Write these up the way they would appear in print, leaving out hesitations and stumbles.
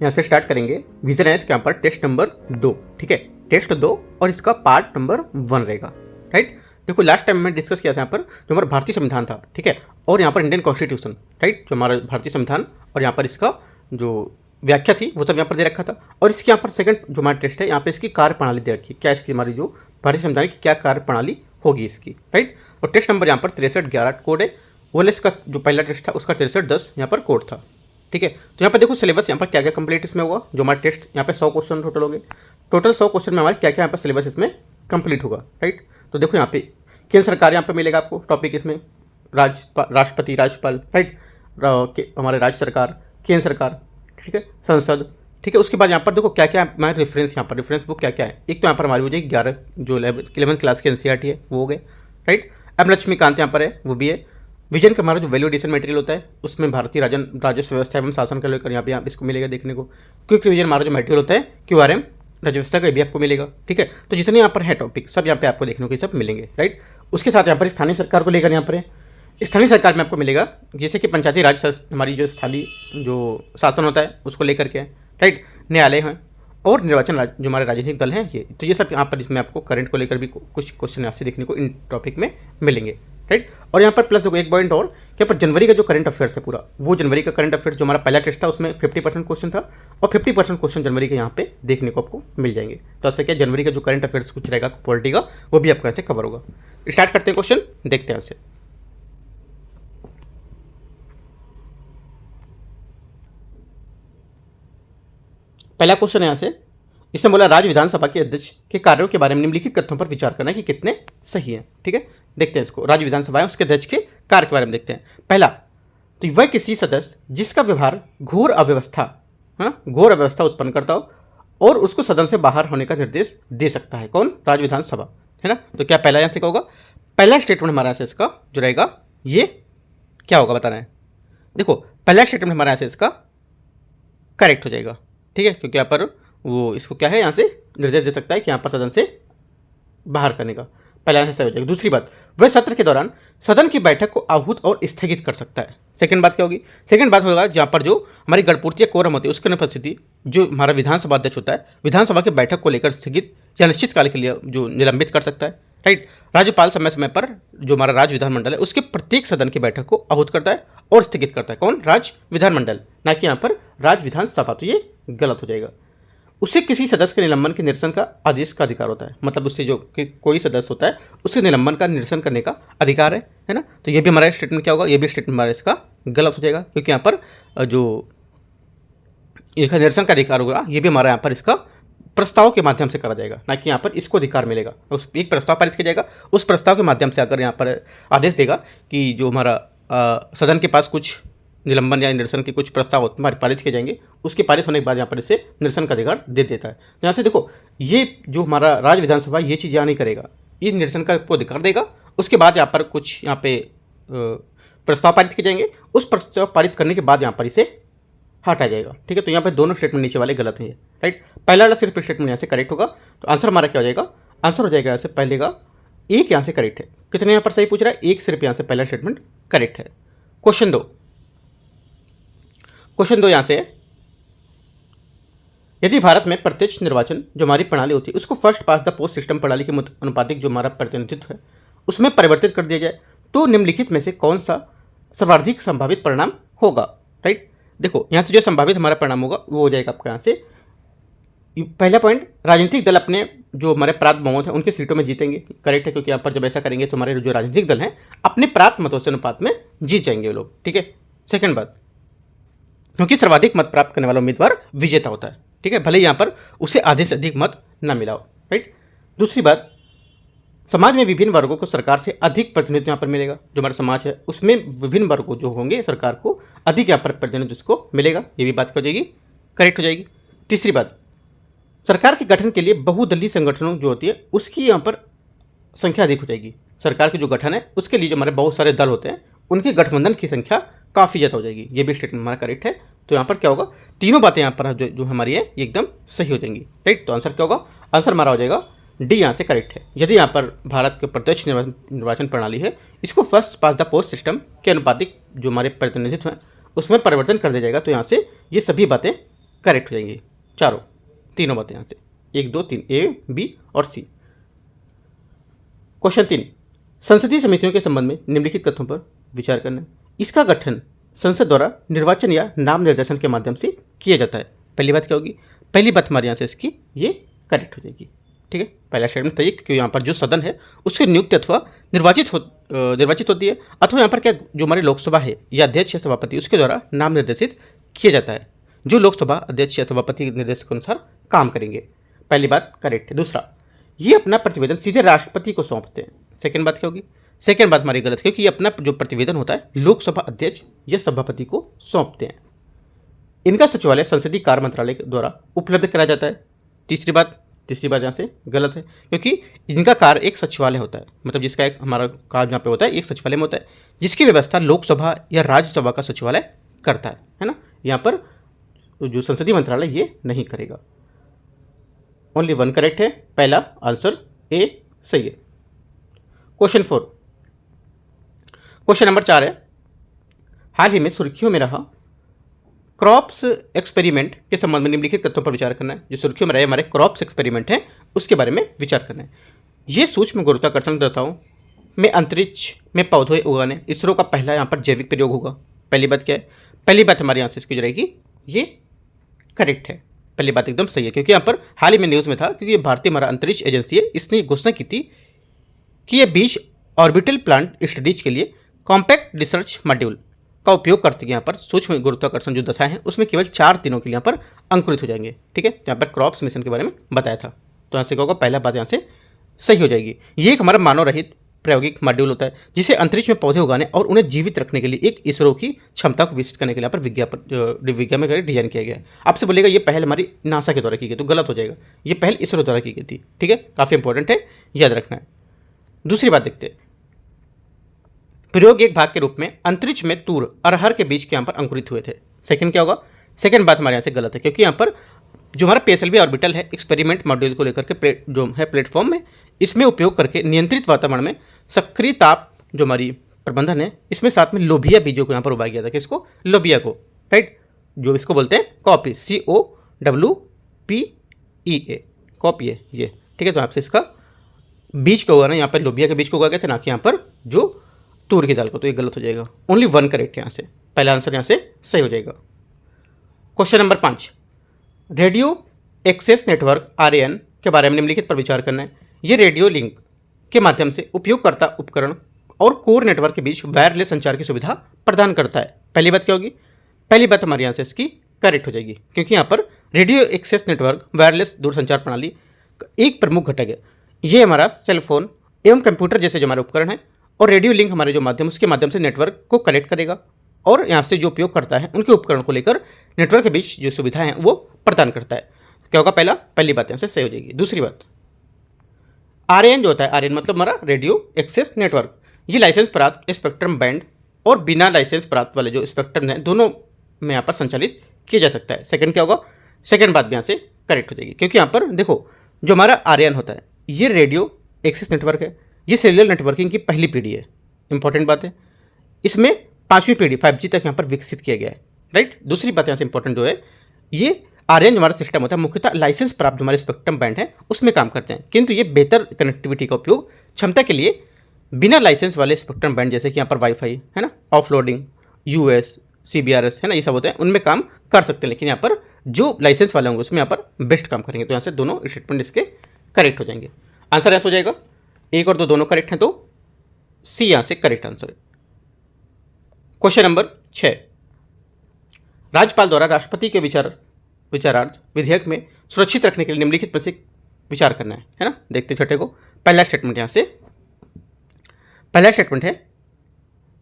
यहाँ से स्टार्ट करेंगे। विजन है इसके यहाँ पर टेस्ट नंबर 2, ठीक है, टेस्ट 2 और इसका पार्ट नंबर 1 रहेगा, राइट। देखो लास्ट टाइम मैं डिस्कस किया था यहाँ पर जो हमारा भारतीय संविधान था, ठीक है, और यहाँ पर इंडियन कॉन्स्टिट्यूशन, राइट, जो हमारा भारतीय संविधान और यहाँ पर इसका जो व्याख्या थी वो सब यहाँ पर दे रखा था। और इसके यहाँ पर सेकंड जो हमारा टेस्ट है यहाँ पे इसकी कार्य प्रणाली दे रखी है, क्या इसकी हमारी जो भारतीय संविधान की क्या कार्य प्रणाली होगी इसकी, राइट। और टेस्ट नंबर यहाँ पर 6311 कोड है, वो इसका जो पहला टेस्ट था उसका 6310 यहाँ पर कोड था, ठीक है। तो यहाँ पर देखो सिलेबस यहाँ पर क्या क्या कंप्लीट इसमें होगा। जो हमारा टेस्ट यहाँ पे 100 क्वेश्चन टोटल हो गए, टोटल 100 क्वेश्चन में हमारे क्या क्या यहाँ पर सिलेबस इसमें कंप्लीट होगा, राइट। तो देखो यहाँ पे केंद्र सरकार यहाँ पर मिलेगा आपको टॉपिक, इसमें राष्ट्रपति, राज्यपाल, राइट, हमारे राज्य सरकार, केंद्र सरकार, ठीक है, संसद, ठीक है। उसके बाद यहाँ पर देखो क्या क्या हमारे रेफरेंस, यहाँ पर रेफरेंस बुक क्या क्या है। एक तो यहाँ पर हमारी हो जाएगी 11 जो 11th क्लास की एनसीईआरटी है वो हो गए, राइट। एम लक्ष्मीकांत यहाँ पर है वो भी है। विजन का हमारा जो वैल्यू एडिशन मटेरियल होता है उसमें भारतीय राजस्व व्यवस्था एवं शासन का लेकर यहाँ पे आप इसको मिलेगा देखने को। क्विक रिविजन हमारा जो मटेरियल होता है QRM राज्य व्यवस्था का भी आपको मिलेगा, ठीक है। तो जितने यहाँ पर है टॉपिक सब यहाँ पे आपको देखने को सब मिलेंगे, राइट। उसके साथ यहाँ पर स्थानीय सरकार को लेकर यहाँ पर है, स्थानीय सरकार में आपको मिलेगा जैसे कि पंचायती राज हमारी जो स्थानीय जो शासन होता है उसको लेकर के, राइट, न्यायालय हैं और निर्वाचन जो हमारे राजनीतिक दल हैं ये, तो ये सब यहाँ पर इसमें आपको करंट को लेकर भी कुछ क्वेश्चन यहाँ से देखने को इन टॉपिक में मिलेंगे, राइट। और यहाँ पर प्लस देखो एक पॉइंट और, यहाँ पर जनवरी का जो करंट अफेयर्स है पूरा, वो जनवरी का करंट अफेयर्स जो हमारा पहला टेस्ट था उसमें 50% क्वेश्चन था और 50% क्वेश्चन जनवरी के यहाँ पे देखने को आपको मिल जाएंगे। तो आपसे क्या जनवरी का जो करंट अफेयर्स कुछ रहेगा पॉलिटी का वो भी आपको यहाँ से कवर होगा। स्टार्ट करते हैं क्वेश्चन, देखते हैं यहाँ से। पहला क्वेश्चन यहाँ से इसमें बोला राज्य विधानसभा के अध्यक्ष के कार्यों के बारे में निम्नलिखित कथनों पर विचार करना है कि कितने सही है, ठीक है। देखते हैं इसको, राज्य विधानसभा है उसके अध्यक्ष के कार्य के बारे में देखते हैं। पहला, तो वह किसी सदस्य जिसका व्यवहार घोर अव्यवस्था उत्पन्न करता हो और उसको सदन से बाहर होने का निर्देश दे सकता है, कौन? राज्य विधानसभा, है ना। तो क्या पहला यहाँ से क्या होगा? पहला स्टेटमेंट हमारा यहाँ से इसका जो रहेगा ये क्या होगा बताना है। देखो पहला स्टेटमेंट हमारा यहाँ से इसका करेक्ट हो जाएगा, ठीक है, क्योंकि यहाँ पर वो इसको क्या है यहाँ से निर्देश दे सकता है कि यहाँ पर सदन से बाहर करने का, पहला यहाँ से सही हो जाएगा। दूसरी बात, वह सत्र के दौरान सदन की बैठक को आहूत और स्थगित कर सकता है। सेकंड बात क्या होगी? सेकंड बात होगा जहाँ पर जो हमारी गणपूर्ति या कोरम होती है उसकी अनुपस्थिति जो हमारा विधानसभा अध्यक्ष होता है विधानसभा की बैठक को लेकर स्थगित या निश्चित काल के लिए जो निलंबित कर सकता है, राइट। राज्यपाल समय समय पर जो हमारा राज्य विधानमंडल है उसके प्रत्येक सदन की बैठक को आहूत करता है और स्थगित करता है, कौन? राज्य विधानमंडल, ना कि यहाँ पर राज्य विधानसभा। तो ये गलत हो जाएगा। उससे किसी सदस्य के निलंबन के निरसन का आदेश का अधिकार होता है, मतलब उससे जो कि कोई सदस्य होता है उससे निलंबन का निरसन करने का अधिकार है ना। तो ये भी हमारा स्टेटमेंट क्या होगा? ये भी स्टेटमेंट हमारा इसका गलत हो जाएगा, क्योंकि यहाँ पर जो निरसन का अधिकार होगा ये भी हमारा यहाँ पर इसका प्रस्ताव के माध्यम से करा जाएगा, ना कि यहाँ पर इसको अधिकार मिलेगा। उस एक प्रस्ताव पारित किया जाएगा, उस प्रस्ताव के माध्यम से अगर यहाँ पर आदेश देगा कि जो हमारा सदन के पास कुछ निलंबन या निरसन के कुछ प्रस्ताव पारित किए जाएंगे, उसके पारित होने के बाद यहाँ पर इसे निरसन का अधिकार दे देता है। तो यहाँ से देखो ये जो हमारा राज्य विधानसभा ये चीज़ यहाँ नहीं करेगा, ये निरसन का आपको अधिकार देगा। उसके बाद यहाँ पर कुछ यहाँ पे प्रस्ताव पारित किए जाएंगे, उस प्रस्ताव पारित करने के बाद यहाँ पर इसे हटाया जाएगा, ठीक है। तो यहाँ पर दोनों स्टेटमेंट नीचे वाले गलत हैं, राइट। पहला वाला सिर्फ स्टेटमेंट यहाँ से करेक्ट होगा, तो आंसर हमारा क्या हो जाएगा? आंसर हो जाएगा यहाँ से पहले का एक यहाँ से करेक्ट है। कितने यहाँ पर सही पूछ रहा है? एक सिर्फ यहाँ से पहला स्टेटमेंट करेक्ट है। क्वेश्चन दो यहाँ से, यदि भारत में प्रत्यक्ष निर्वाचन जो हमारी प्रणाली होती है उसको first pass the post system प्रणाली के अनुपातिक जो हमारा प्रतिनिधित्व है उसमें परिवर्तित कर दिया जाए तो निम्नलिखित में से कौन सा सर्वाधिक संभावित परिणाम होगा, राइट। देखो यहाँ से जो संभावित हमारा परिणाम होगा वो हो जाएगा आपका यहाँ से पहला पॉइंट, राजनीतिक दल अपने जो हमारे प्राप्त बहुमत है उनके सीटों में जीतेंगे, करेक्ट है, क्योंकि यहाँ पर जब ऐसा करेंगे तो हमारे जो राजनीतिक दल हैं अपने प्राप्त मतों से अनुपात में जीत जाएंगे वो लोग, ठीक है। सेकंड बात, क्योंकि सर्वाधिक मत प्राप्त करने वाला उम्मीदवार विजेता होता है, ठीक है, भले यहाँ पर उसे आधे से अधिक मत न मिला हो, राइट। दूसरी बात, समाज में विभिन्न वर्गों को सरकार से अधिक प्रतिनिधित्व यहाँ पर मिलेगा। जो हमारा समाज है उसमें विभिन्न वर्गों जो होंगे सरकार को अधिक यहाँ पर प्रतिनिधित्व जिसको मिलेगा, ये भी बात हो जाएगी, करेक्ट हो जाएगी। तीसरी बात, सरकार के गठन के लिए बहुदलीय संगठनों जो होती है उसकी यहाँ पर संख्या अधिक हो जाएगी। सरकार के जो गठन है उसके लिए जो हमारे बहुत सारे दल होते हैं उनके गठबंधन की संख्या काफ़ी ज़्यादा हो जाएगी, ये भी स्टेटमेंट हमारा करेक्ट है। तो यहाँ पर क्या होगा? तीनों बातें यहाँ पर जो हमारी है ये एकदम सही हो जाएंगी, राइट। तो आंसर क्या होगा? आंसर हमारा हो जाएगा डी, यहाँ से करेक्ट है। यदि यहाँ पर भारत के प्रत्यक्ष निर्वाचन प्रणाली है इसको first pass the post system के अनुपातिक जो हमारे प्रतिनिधित्व हैं उसमें परिवर्तन कर दिया जाएगा, तो यहाँ से ये सभी बातें करेक्ट हो जाएंगी चारों, तीनों बातें यहाँ से 1 2 3 ए बी और सी। क्वेश्चन 3, संसदीय समितियों के संबंध में निम्नलिखित कथनों पर विचार करना है। इसका गठन संसद द्वारा निर्वाचन या नाम निर्देशन के माध्यम से किया जाता है। पहली बात क्या होगी, पहली बात हमारे यहाँ से इसकी ये करेक्ट हो जाएगी। ठीक है, पहला स्टेटमेंट सही, क्योंकि यहाँ पर जो सदन है उसकी नियुक्ति अथवा निर्वाचित होती है, अथवा यहाँ पर क्या जो हमारी लोकसभा है या अध्यक्ष या सभापति उसके द्वारा नाम निर्देशित किया जाता है, जो लोकसभा अध्यक्ष या सभापति के निर्देश के अनुसार काम करेंगे। पहली बात करेक्ट है। दूसरा, ये अपना प्रतिवेदन सीधे राष्ट्रपति को सौंपते हैं। सेकंड बात क्या होगी, सेकंड बात हमारी गलत, क्योंकि ये अपना जो प्रतिवेदन होता है लोकसभा अध्यक्ष या सभापति को सौंपते हैं। इनका सचिवालय संसदीय कार्य मंत्रालय द्वारा उपलब्ध कराया जाता है। तीसरी बात यहाँ से गलत है, क्योंकि इनका कार्य एक सचिवालय होता है, मतलब जिसका एक हमारा कार्य यहाँ पे होता है एक सचिवालय में होता है, जिसकी व्यवस्था लोकसभा या राज्यसभा का सचिवालय करता है ना। यहाँ पर जो संसदीय मंत्रालय ये नहीं करेगा। ओनली 1 करेक्ट है, पहला आंसर ए सही है। क्वेश्चन 4, क्वेश्चन नंबर 4 है, हाल ही में सुर्खियों में रहा क्रॉप्स एक्सपेरिमेंट के संबंध में निम्नलिखित तथ्यों पर विचार करना है। जो सुर्खियों में रहे हमारे क्रॉप्स एक्सपेरिमेंट है उसके बारे में विचार करना है। ये सूक्ष्म गुरुत्वाकर्षण दशाओं में अंतरिक्ष में पौधे उगाने इसरो का पहला यहाँ पर जैविक प्रयोग होगा। पहली बात क्या है, पहली बात हमारे यहाँ से इसकी जो रहेगी ये करेक्ट है, पहली बात एकदम सही है, क्योंकि यहाँ पर हाल ही में न्यूज़ में था, क्योंकि ये भारतीय हमारा अंतरिक्ष एजेंसी है, इसने घोषणा की थी कि ये 20 ऑर्बिटल प्लांट स्टडीज के लिए कॉम्पैक्ट रिसर्च मॉड्यूल का उपयोग करते हैं। यहाँ पर सूक्ष्म गुरुत्वाकर्षण जो दशाएं हैं उसमें केवल 4 दिनों के लिए यहाँ पर अंकुरित हो जाएंगे। ठीक है, यहाँ पर क्रॉप्स मिशन के बारे में बताया था, तो यहाँ से क्या होगा, पहला बात यहाँ से सही हो जाएगी। ये एक हमारा मानव रहित प्रायोगिक मॉड्यूल होता है, जिसे अंतरिक्ष में पौधे उगाने और उन्हें जीवित रखने के लिए एक इसरो की क्षमता को विकसित करने के लिए यहाँ पर वैज्ञानिक डिजाइन किया गया है। आपसे बोलेगा ये पहल हमारी नासा के द्वारा की गई, तो गलत हो जाएगा, ये पहल इसरो द्वारा की गई थी। ठीक है, काफ़ी इंपॉर्टेंट है, याद रखना है। दूसरी बात देखते हैं, प्रयोग एक भाग के रूप में अंतरिक्ष में तूर अरहर के बीज के यहाँ पर अंकुरित हुए थे। सेकंड क्या होगा, सेकंड बात हमारे यहाँ से गलत है, क्योंकि यहाँ पर जो हमारा पीएसएलवी ऑर्बिटल है एक्सपेरिमेंट मॉड्यूल को लेकर के जो है प्लेटफॉर्म में, इसमें उपयोग करके नियंत्रित वातावरण में सक्रिय ताप जो हमारी प्रबंधन है, इसमें साथ में लोबिया बीजों को यहाँ पर उगाया गया था। किसको, लोबिया को, राइट, जो इसको बोलते हैं कॉपी, COWPEA, कॉपी है ये। ठीक है, तो आपसे इसका बीज को उगाना, यहाँ पर लोबिया के बीज को उगाया गया था, ना कि यहाँ पर जो तूर की दाल को, तो ये गलत हो जाएगा। ओनली 1 करेक्ट यहाँ से, पहला आंसर यहाँ से सही हो जाएगा। Question number 5, radio access network RAN के बारे में निम्नलिखित पर विचार करना है। ये रेडियो लिंक के माध्यम से उपयोगकर्ता उपकरण और कोर नेटवर्क के बीच वायरलेस संचार की सुविधा प्रदान करता है। पहली बात क्या होगी, पहली बात हमारे यहाँ से इसकी करेक्ट हो जाएगी, क्योंकि यहाँ पर रेडियो एक्सेस नेटवर्क वायरलेस दूरसंचार प्रणाली का एक प्रमुख घटक है। ये हमारा सेलफोन एवं कंप्यूटर जैसे जो हमारे उपकरण हैं और रेडियो लिंक हमारे जो माध्यम उसके माध्यम से नेटवर्क को कनेक्ट करेगा, और यहाँ से जो उपयोग करता है उनके उपकरण को लेकर नेटवर्क के बीच जो सुविधाएं हैं वो प्रदान करता है। क्या होगा, पहली बात यहाँ से सही हो जाएगी। दूसरी बात, RAN जो होता है, RAN मतलब हमारा रेडियो एक्सेस नेटवर्क, ये लाइसेंस प्राप्त स्पेक्ट्रम बैंड और बिना लाइसेंस प्राप्त वाले जो स्पेक्ट्रम हैं दोनों में यहाँ पर संचालित किया जा सकता है। सेकंड क्या होगा, सेकंड बात भी यहाँ से करेक्ट हो जाएगी, क्योंकि यहाँ पर देखो जो हमारा RAN होता है ये रेडियो एक्सेस नेटवर्क है, ये सेलुलर नेटवर्किंग की पहली पीढ़ी है। इंपॉर्टेंट बात है, इसमें 5वीं पीढ़ी 5G तक यहाँ पर विकसित किया गया है, राइट। दूसरी बात यहाँ से इंपॉर्टेंट जो है, ये RAN हमारा सिस्टम होता है मुख्यतः लाइसेंस प्राप्त जो हमारे स्पेक्ट्रम बैंड है उसमें काम करते हैं, किंतु ये बेहतर कनेक्टिविटी का उपयोग क्षमता के लिए बिना लाइसेंस वाले स्पेक्ट्रम बैंड जैसे कि यहाँ पर वाईफाई है ना, ऑफलोडिंग, US, CBRS है ना, ये सब होते हैं, उनमें काम कर सकते हैं। लेकिन यहाँ पर जो लाइसेंस वाले होंगे उसमें यहाँ पर बेस्ट काम करेंगे। तो यहाँ से दोनों स्टेटमेंट इसके करेक्ट हो जाएंगे। आंसर ऐसा हो जाएगा, 1 और 2 दोनों करेक्ट हैं, तो C यहाँ से करेक्ट आंसर है। क्वेश्चन नंबर 6, राज्यपाल द्वारा राष्ट्रपति के विचारार्थ विधेयक में सुरक्षित रखने के लिए निम्नलिखित में से विचार करना है ना। देखते छठे को, पहला स्टेटमेंट यहाँ से, पहला स्टेटमेंट है,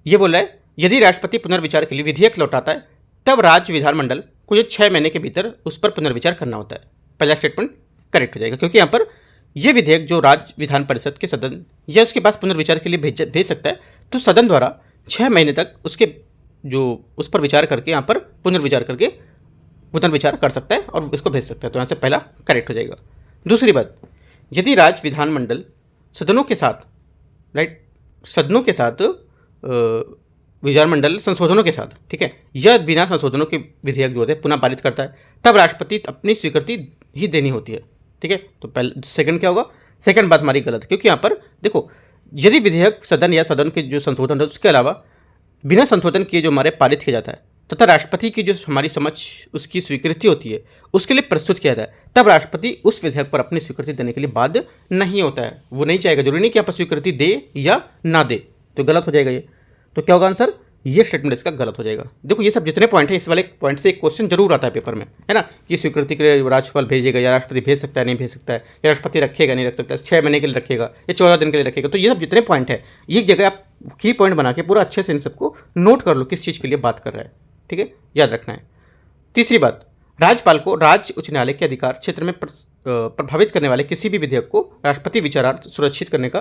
ये बोल रहा है यदि राष्ट्रपति पुनर्विचार के लिए विधेयक लौटाता है तब राज्य विधानमंडल को ये 6 महीने के भीतर उस पर पुनर्विचार करना होता है। पहला स्टेटमेंट करेक्ट हो जाएगा, क्योंकि यहाँ पर यह विधेयक जो राज्य विधान परिषद के सदन या उसके पास पुनर्विचार के लिए भेज सकता है, तो सदन द्वारा 6 महीने तक उस पर विचार करके यहाँ पर पुनर्विचार कर सकता है और इसको भेज सकता है। तो यहाँ से पहला करेक्ट हो जाएगा। दूसरी बात, यदि राज्य विधानमंडल सदनों के साथ विधानमंडल संशोधनों के साथ, ठीक है, यह बिना संशोधनों के विधेयक जो होते हैं पुनः पारित करता है, तब राष्ट्रपति अपनी स्वीकृति ही देनी होती है, ठीक है। तो पहले सेकंड क्या होगा, सेकंड बात हमारी गलत है, क्योंकि यहाँ पर देखो यदि विधेयक सदन या सदन के जो संशोधन है उसके अलावा बिना संशोधन किए जो हमारे पारित किया जाता है तथा राष्ट्रपति की जो हमारी समझ उसकी स्वीकृति होती है उसके लिए प्रस्तुत किया जाए, तब राष्ट्रपति उस विधेयक पर अपनी स्वीकृति देने के लिए बाध्य नहीं होता है। वो नहीं चाहेगा, जरूरी नहीं कि आप स्वीकृति दे या ना दे, तो गलत हो जाएगा ये। तो क्या होगा आंसर, ये स्टेटमेंट इसका गलत हो जाएगा। देखो ये सब जितने पॉइंट है इस वाले पॉइंट से एक क्वेश्चन जरूर आता है पेपर में, है ना, कि स्वीकृति के लिए राज्यपाल भेजेगा या राष्ट्रपति भेज सकता है नहीं भेज सकता है, या राष्ट्रपति रखेगा नहीं रख सकता है, 6 महीने के लिए रखेगा या 14 दिन के लिए रखेगा। तो ये सब जितने पॉइंट है एक जगह आप की पॉइंट बना के पूरा अच्छे से इन सबको नोट कर लो किस चीज़ के लिए बात कर रहा है, ठीक है, याद रखना है। तीसरी बात, राज्यपाल को राज्य उच्च न्यायालय के अधिकार क्षेत्र में प्रभावित करने वाले किसी भी विधेयक को राष्ट्रपति विचारार्थ सुरक्षित करने का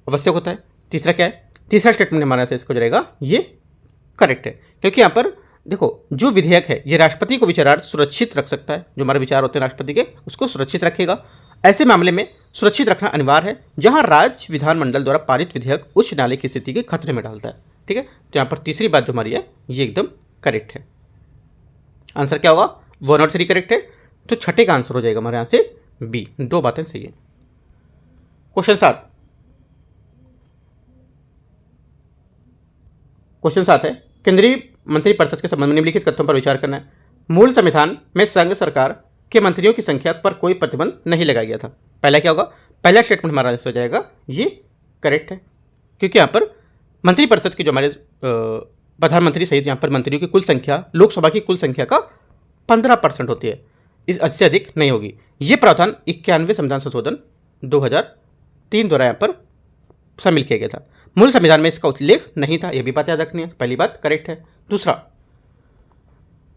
आवश्यक होता है। तीसरा क्या है, तीसरा स्टेटमेंट हमारे से इसको जाएगा ये करेक्ट है, क्योंकि यहाँ पर देखो जो विधेयक है ये राष्ट्रपति को विचारार्थ सुरक्षित रख सकता है, जो हमारे विचार होते हैं राष्ट्रपति के उसको सुरक्षित रखेगा। ऐसे मामले में सुरक्षित रखना अनिवार्य है जहां राज्य विधानमंडल द्वारा पारित विधेयक उच्च न्यायालय की स्थिति के खतरे में डालता है, ठीक है। तो यहाँ पर तीसरी बात जो हमारी है ये एकदम करेक्ट है। आंसर क्या होगा, 1 और 3 करेक्ट है, तो छठे का आंसर हो जाएगा हमारे यहाँ से बी, 2 बातें सही है। क्वेश्चन 7 है, केंद्रीय मंत्रिपरिषद के संबंध में निम्नलिखित तथ्यों पर विचार करना है। मूल संविधान में संघ सरकार के मंत्रियों की संख्या पर कोई प्रतिबंध नहीं लगाया गया था। पहला क्या होगा, पहला स्टेटमेंट हमारा हो जाएगा ये करेक्ट है, क्योंकि यहाँ पर मंत्रिपरिषद की जो हमारे प्रधानमंत्री सहित यहाँ पर मंत्रियों की कुल संख्या लोकसभा की कुल संख्या का 15% होती है, इससे अधिक नहीं होगी। ये प्रावधान 91वें संविधान संशोधन 2003 द्वारा यहाँ पर शामिल किया गया था। मूल संविधान में इसका उल्लेख नहीं था, यह भी बात याद रखनी है, पहली बात करेक्ट है। दूसरा,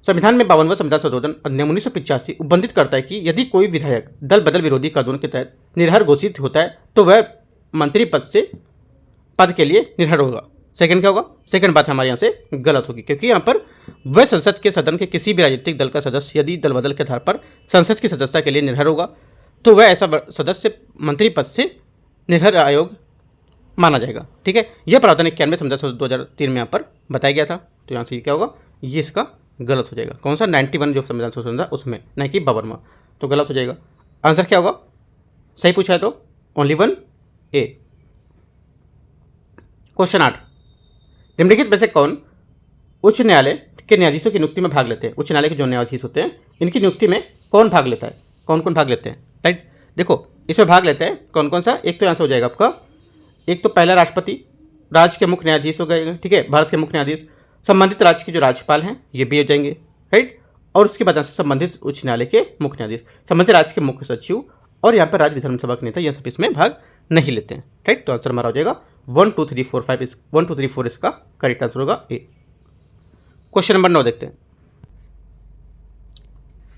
संविधान में 52वां संविधान संशोधन अधिनियम 1985 उपबंधित करता है कि यदि कोई विधायक दल बदल विरोधी कानून के तहत निर्भर घोषित होता है तो वह मंत्री पद के लिए निर्भर होगा। सेकंड क्या होगा, सेकंड बात हमारे यहाँ से गलत होगी, क्योंकि यहाँ पर वह संसद के सदन के किसी भी राजनीतिक दल का सदस्य यदि दल बदल के आधार पर संसद की सदस्यता के लिए निर्भर होगा तो वह ऐसा सदस्य मंत्री पद से निर्भर आयोग माना जाएगा, ठीक है। यह प्रावधान 91वें संविधान 2003 में यहाँ पर बताया गया था। तो यहाँ से क्या होगा, ये इसका गलत हो जाएगा। कौन सा, 91 जो संविधान संशोधन था उसमें, नहीं कि 52वां, तो गलत हो जाएगा। आंसर क्या होगा, सही पूछा है तो ओनली 1 ए। क्वेश्चन 8, निम्नलिखित में से कौन उच्च न्यायालय के न्यायाधीशों की नियुक्ति में भाग लेते हैं। उच्च न्यायालय के जो न्यायाधीश होते हैं इनकी नियुक्ति में कौन भाग लेता है, कौन कौन भाग लेते हैं, राइट। देखो इसमें भाग लेते हैं कौन कौन सा, एक तो यहाँ से हो जाएगा आपका, एक तो पहला राष्ट्रपति, राज्य के मुख्य न्यायाधीश हो गए, ठीक है, भारत के मुख्य न्यायाधीश, संबंधित राज्य के जो राज्यपाल हैं ये भी हो जाएंगे, राइट। और उसके बाद से संबंधित उच्च न्यायालय के मुख्य न्यायाधीश, संबंधित राज्य के मुख्य सचिव और यहाँ पर राज्य विधानसभा के नेता, यह सब इसमें भाग नहीं लेते हैं, राइट। तो आंसर हमारा हो जाएगा 1 2 3 4 5 1 2 3 4 इसका करेक्ट आंसर होगा ए। क्वेश्चन नंबर 9 देखते हैं।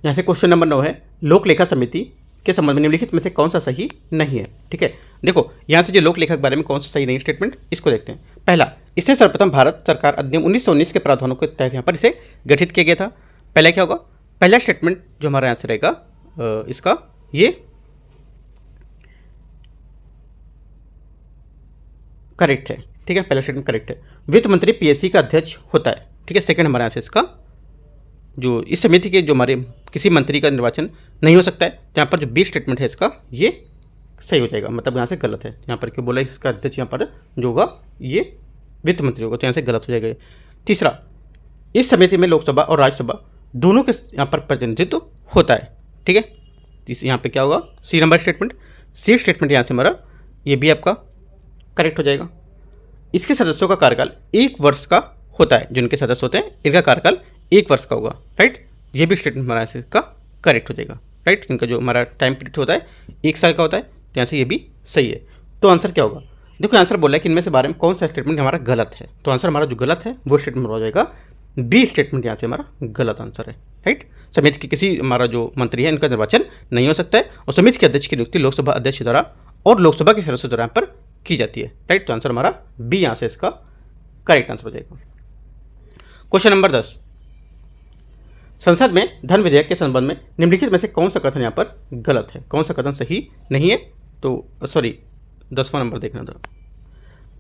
यहाँ से क्वेश्चन नंबर 9 है, लोक लेखा समिति के संबंध में निम्नलिखित में से कौन सा सही नहीं है, ठीक है। देखो यहाँ से जो लोक लेखा के बारे में कौन सा सही नहीं स्टेटमेंट, इसको देखते हैं। पहला, इसने सर्वप्रथम भारत सरकार अधिनियम 1919 के प्रावधानों के तहत यहाँ पर इसे गठित किया गया था। पहला क्या होगा, पहला स्टेटमेंट जो हमारा आंसर रहेगा इसका ये करेक्ट है, ठीक है, पहला स्टेटमेंट करेक्ट है। वित्त मंत्री पीएससी का अध्यक्ष होता है, ठीक है। सेकंड हमारे यहाँ से इसका जो इस समिति के जो हमारे किसी मंत्री का निर्वाचन नहीं हो सकता है, यहाँ पर जो बी स्टेटमेंट है इसका ये सही हो जाएगा, मतलब यहाँ से गलत है। यहाँ पर क्यों बोला, इसका अध्यक्ष यहाँ पर जो होगा ये वित्त मंत्री होगा, तो यहाँ से गलत हो जाएगा। तीसरा, इस समिति में लोकसभा और राज्यसभा दोनों के यहाँ पर प्रतिनिधित्व होता है, ठीक है। यहाँ पे क्या होगा, सी नंबर स्टेटमेंट, सी स्टेटमेंट यहाँ से हमारा ये भी आपका करेक्ट हो जाएगा। इसके सदस्यों का कार्यकाल 1 वर्ष का होता है, जिनके सदस्य होते हैं इनका कार्यकाल 1 वर्ष का होगा, राइट। ये भी स्टेटमेंट हमारा इसका करेक्ट हो जाएगा, राइट। इनका जो हमारा टाइम पीरियड होता है 1 साल का होता है, तो यहाँ से ये भी सही है। तो आंसर क्या होगा, देखो आंसर बोला है कि इनमें से बारे में कौन सा स्टेटमेंट हमारा गलत है, तो आंसर हमारा जो गलत है वो स्टेटमेंट हो जाएगा बी स्टेटमेंट, यहाँ से हमारा गलत आंसर है, राइट। समिति के किसी हमारा जो मंत्री है इनका निर्वाचन नहीं हो सकता है, और समिति के अध्यक्ष की नियुक्ति लोकसभा अध्यक्ष द्वारा और लोकसभा के सदस्यों द्वारा पर की जाती है, राइट। तो आंसर हमारा बी यहाँ से इसका करेक्ट आंसर हो जाएगा। क्वेश्चन नंबर 10, संसद में धन विधेयक के संबंध में निम्नलिखित में से कौन सा कथन यहाँ पर गलत है, कौन सा कथन सही नहीं है। तो सॉरी 10वां नंबर देखना था,